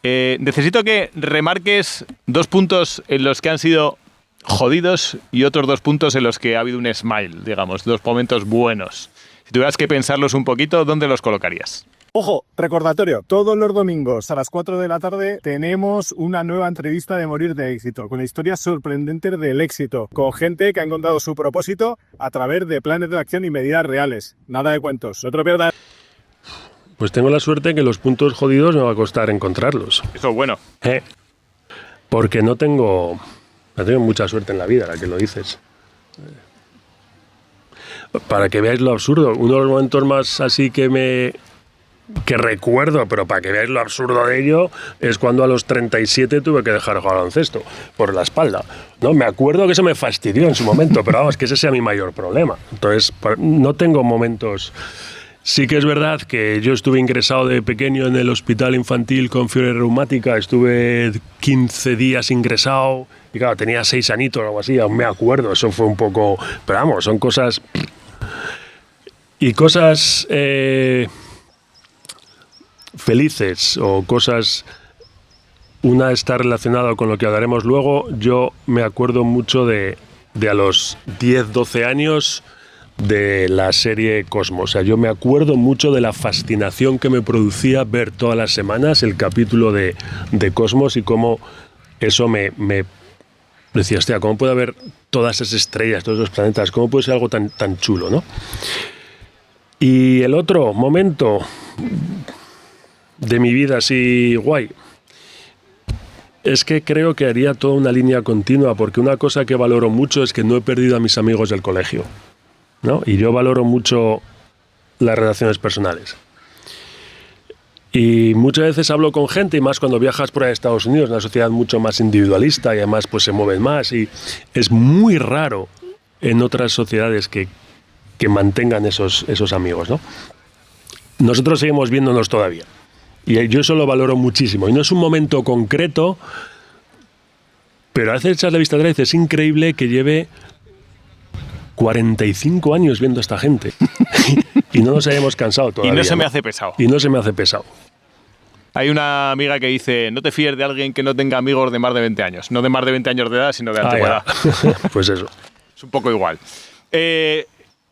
Necesito que remarques 2 puntos en los que han sido jodidos y otros 2 puntos en los que ha habido un smile, digamos, 2 momentos buenos. Si tuvieras que pensarlos un poquito, ¿dónde los colocarías? Ojo, recordatorio, todos los domingos a las 4 de la tarde tenemos una nueva entrevista de Morir de Éxito, con historias sorprendentes del éxito, con gente que ha encontrado su propósito a través de planes de acción y medidas reales. Nada de cuentos, no te lo pierdas. Pues tengo la suerte que los puntos jodidos me va a costar encontrarlos. Eso es bueno. Porque no tengo mucha suerte en la vida, la que lo dices. Para que veáis lo absurdo, uno de los momentos más así que recuerdo, pero para que veáis lo absurdo de ello, es cuando a los 37 tuve que dejar de jugar al baloncesto por la espalda. No, me acuerdo que eso me fastidió en su momento, pero vamos, que ese sea mi mayor problema. Entonces, no tengo momentos. Sí que es verdad que yo estuve ingresado de pequeño en el hospital infantil con fiebre reumática, estuve 15 días ingresado y claro, tenía 6 añitos o algo así, aún me acuerdo, eso fue un poco. Pero vamos, son cosas. Y cosas felices o cosas. Una está relacionada con lo que hablaremos luego. Yo me acuerdo mucho de a los 10, 12 años de la serie Cosmos. O sea, yo me acuerdo mucho de la fascinación que me producía ver todas las semanas el capítulo de Cosmos y cómo eso me decía, hostia, ¿cómo puede haber todas esas estrellas, todos esos planetas? ¿Cómo puede ser algo tan chulo, no? Y el otro momento de mi vida así guay es que creo que haría toda una línea continua, porque una cosa que valoro mucho es que no he perdido a mis amigos del colegio, ¿no? Y yo valoro mucho las relaciones personales. Y muchas veces hablo con gente, y más cuando viajas por ahí a Estados Unidos, una sociedad mucho más individualista y además pues se mueven más, y es muy raro en otras sociedades que mantengan esos amigos, ¿no? Nosotros seguimos viéndonos todavía. Y yo eso lo valoro muchísimo. Y no es un momento concreto, pero a veces echas la vista atrás y es increíble que lleve 45 años viendo a esta gente. Y no nos hayamos cansado todavía. Y no se me hace pesado. Y no se me hace pesado. Hay una amiga que dice, no te fíes de alguien que no tenga amigos de más de 20 años. No de más de 20 años de edad, sino de antigüedad. Pues eso. Es un poco igual.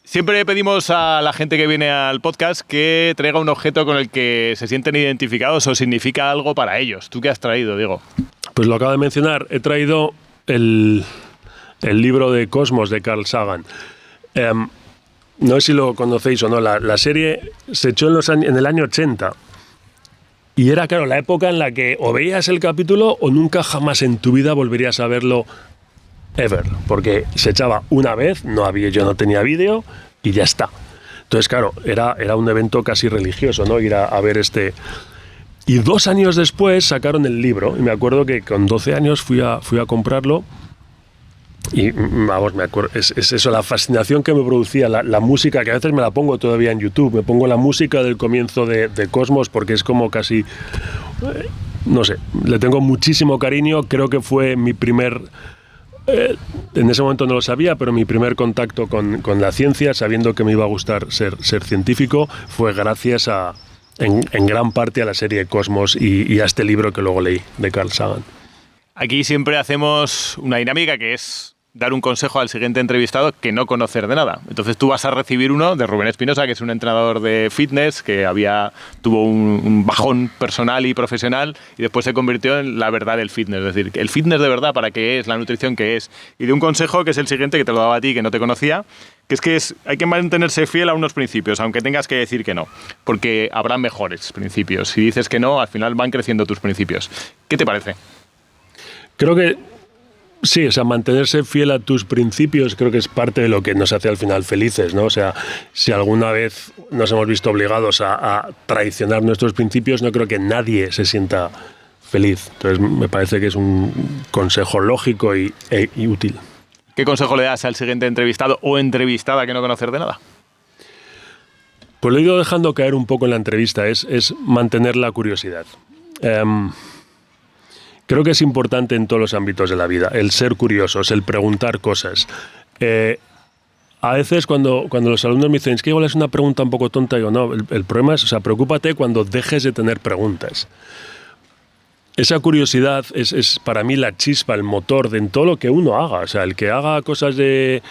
Siempre pedimos a la gente que viene al podcast que traiga un objeto con el que se sienten identificados o significa algo para ellos. ¿Tú qué has traído, Diego? Pues lo acabo de mencionar. He traído el libro de Cosmos de Carl Sagan. No sé si lo conocéis o no. La serie se echó en el año 80. Y era, claro, la época en la que o veías el capítulo o nunca jamás en tu vida volverías a verlo ever, porque se echaba una vez, yo no tenía vídeo y ya está. Entonces, claro, era un evento casi religioso, ¿no? Ir a ver este. Y 2 años después sacaron el libro, y me acuerdo que con 12 años fui a comprarlo. Y vamos, me acuerdo, es eso, la fascinación que me producía, la música, que a veces me la pongo todavía en YouTube, me pongo la música del comienzo de Cosmos porque es como casi, no sé, le tengo muchísimo cariño. Creo que fue mi primer, en ese momento no lo sabía, pero mi primer contacto con la ciencia, sabiendo que me iba a gustar ser científico, fue gracias en gran parte a la serie Cosmos y a este libro que luego leí de Carl Sagan. Aquí siempre hacemos una dinámica que es dar un consejo al siguiente entrevistado que no conocer de nada. Entonces tú vas a recibir uno de Rubén Espinosa, que es un entrenador de fitness que tuvo un bajón personal y profesional y después se convirtió en la verdad del fitness. Es decir, el fitness de verdad, para qué es, la nutrición qué es. Y de un consejo que es el siguiente, que te lo daba a ti, que no te conocía, hay que mantenerse fiel a unos principios, aunque tengas que decir que no, porque habrá mejores principios. Si dices que no, al final van creciendo tus principios. ¿Qué te parece? Creo que sí, o sea, mantenerse fiel a tus principios creo que es parte de lo que nos hace al final felices, ¿no? O sea, si alguna vez nos hemos visto obligados a traicionar nuestros principios, no creo que nadie se sienta feliz. Entonces, me parece que es un consejo lógico y útil. ¿Qué consejo le das al siguiente entrevistado o entrevistada que no conocer de nada? Pues lo he ido dejando caer un poco en la entrevista, es mantener la curiosidad. Creo que es importante en todos los ámbitos de la vida, el ser curiosos, el preguntar cosas. A veces cuando los alumnos me dicen, es que igual es una pregunta un poco tonta, digo, no, el problema es, o sea, preocúpate cuando dejes de tener preguntas. Esa curiosidad es para mí la chispa, el motor de en todo lo que uno haga. O sea, el que haga cosas de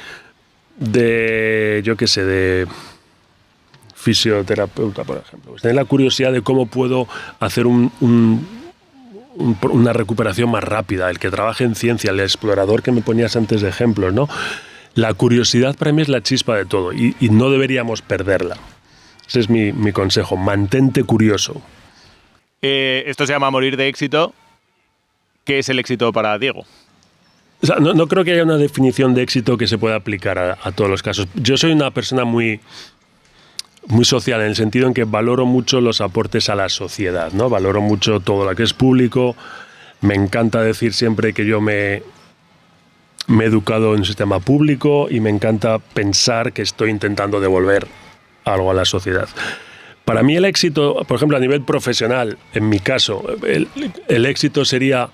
yo qué sé, de fisioterapeuta, por ejemplo. Pues tener la curiosidad de cómo puedo hacer una recuperación más rápida, el que trabaje en ciencia, el explorador que me ponías antes de ejemplos, ¿no? La curiosidad para mí es la chispa de todo y no deberíamos perderla. Ese es mi consejo, mantente curioso. Esto se llama morir de éxito. ¿Qué es el éxito para Diego? O sea, no creo que haya una definición de éxito que se pueda aplicar a todos los casos. Yo soy una persona muy social, en el sentido en que valoro mucho los aportes a la sociedad, ¿no? Valoro mucho todo lo que es público. Me encanta decir siempre que yo me he educado en un sistema público y me encanta pensar que estoy intentando devolver algo a la sociedad. Para mí el éxito, por ejemplo, a nivel profesional, en mi caso, el éxito sería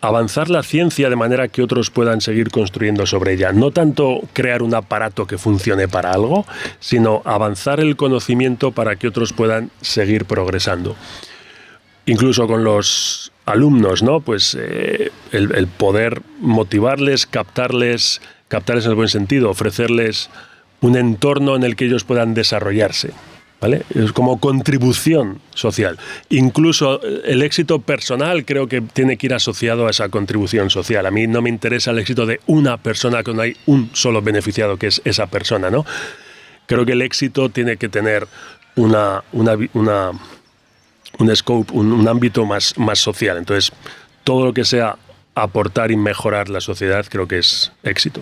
avanzar la ciencia de manera que otros puedan seguir construyendo sobre ella. No tanto crear un aparato que funcione para algo, sino avanzar el conocimiento para que otros puedan seguir progresando. Incluso con los alumnos, ¿no? Pues el poder motivarles, captarles en el buen sentido, ofrecerles un entorno en el que ellos puedan desarrollarse, ¿vale? Es como contribución social. Incluso el éxito personal creo que tiene que ir asociado a esa contribución social. A mí no me interesa el éxito de una persona, que no hay un solo beneficiado, que es esa persona, ¿no? Creo que el éxito tiene que tener un scope, un ámbito más social. Entonces, todo lo que sea aportar y mejorar la sociedad creo que es éxito.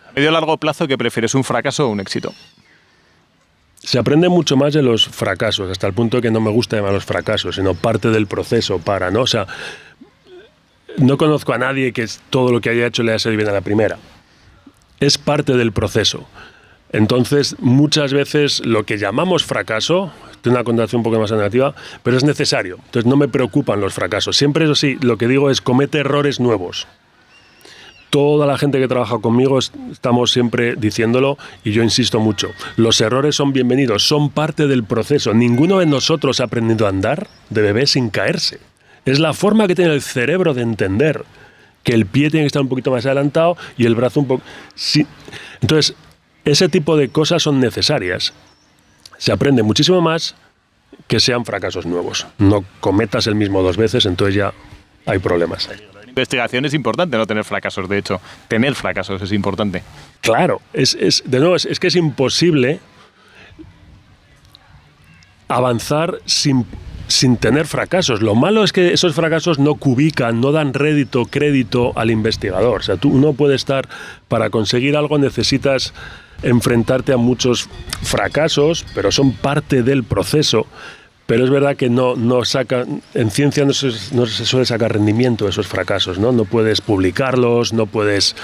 A medio largo plazo, ¿qué prefieres, un fracaso o un éxito? Se aprende mucho más de los fracasos, hasta el punto de que no me gusta llamar los fracasos, sino parte del proceso ¿no? O sea, no conozco a nadie que todo lo que haya hecho le haya salido bien a la primera. Es parte del proceso. Entonces, muchas veces lo que llamamos fracaso tiene una connotación un poco más negativa, pero es necesario. Entonces, no me preocupan los fracasos. Siempre, eso sí, lo que digo es comete errores nuevos. Toda la gente que trabaja conmigo estamos siempre diciéndolo y yo insisto mucho. Los errores son bienvenidos, son parte del proceso. Ninguno de nosotros ha aprendido a andar de bebé sin caerse. Es la forma que tiene el cerebro de entender que el pie tiene que estar un poquito más adelantado y el brazo un poco... Sí. Entonces, ese tipo de cosas son necesarias. Se aprende muchísimo más que sean fracasos nuevos. No cometas el mismo 2 veces, entonces ya hay problemas. Investigación es importante no tener fracasos, de hecho. Tener fracasos es importante. Claro, de nuevo, es que es imposible avanzar sin tener fracasos. Lo malo es que esos fracasos no cubican, no dan crédito al investigador. O sea, uno puede estar, para conseguir algo necesitas enfrentarte a muchos fracasos, pero son parte del proceso. Pero es verdad que no saca, en ciencia no se suele sacar rendimiento de esos fracasos, ¿no? No puedes publicarlos, no puedes...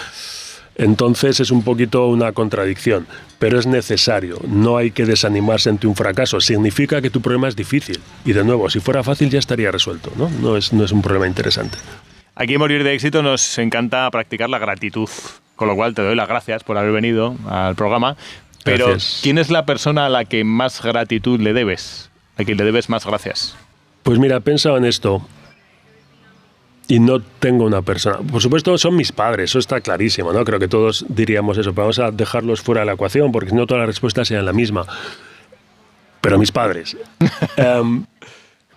Entonces es un poquito una contradicción, pero es necesario. No hay que desanimarse ante un fracaso. Significa que tu problema es difícil. Y de nuevo, si fuera fácil ya estaría resuelto, ¿no? No es un problema interesante. Aquí en Morir de Éxito nos encanta practicar la gratitud, con lo cual te doy las gracias por haber venido al programa. Pero Gracias. ¿Quién es la persona a la que más gratitud le debes? ¿A quien le debes más gracias? Pues mira, he pensado en esto y no tengo una persona. Por supuesto, son mis padres, eso está clarísimo, ¿no? Creo que todos diríamos eso, pero vamos a dejarlos fuera de la ecuación porque si no todas las respuestas sean la misma. Pero mis padres.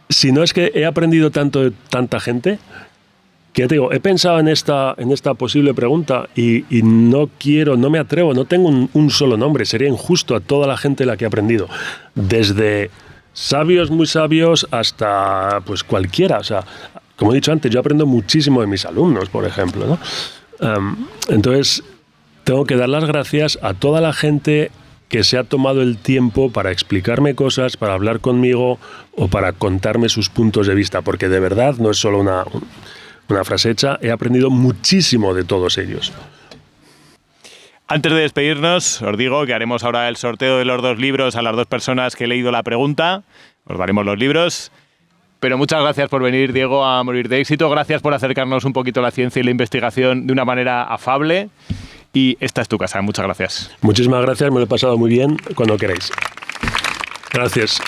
Si no es que he aprendido tanto de tanta gente Que te digo, he pensado en esta posible pregunta y no me atrevo, no tengo un solo nombre, sería injusto a toda la gente la que he aprendido, desde sabios, muy sabios, hasta pues cualquiera. O sea, como he dicho antes, yo aprendo muchísimo de mis alumnos, por ejemplo, ¿no? Entonces, tengo que dar las gracias a toda la gente que se ha tomado el tiempo para explicarme cosas, para hablar conmigo o para contarme sus puntos de vista, porque de verdad no es solo una frase hecha, he aprendido muchísimo de todos ellos. Antes de despedirnos, os digo que haremos ahora el sorteo de los 2 libros a las 2 personas que he leído la pregunta. Os daremos los libros. Pero muchas gracias por venir, Diego, a Morir de Éxito. Gracias por acercarnos un poquito a la ciencia y la investigación de una manera afable. Y esta es tu casa. Muchas gracias. Muchísimas gracias, me lo he pasado muy bien, cuando queráis. Gracias.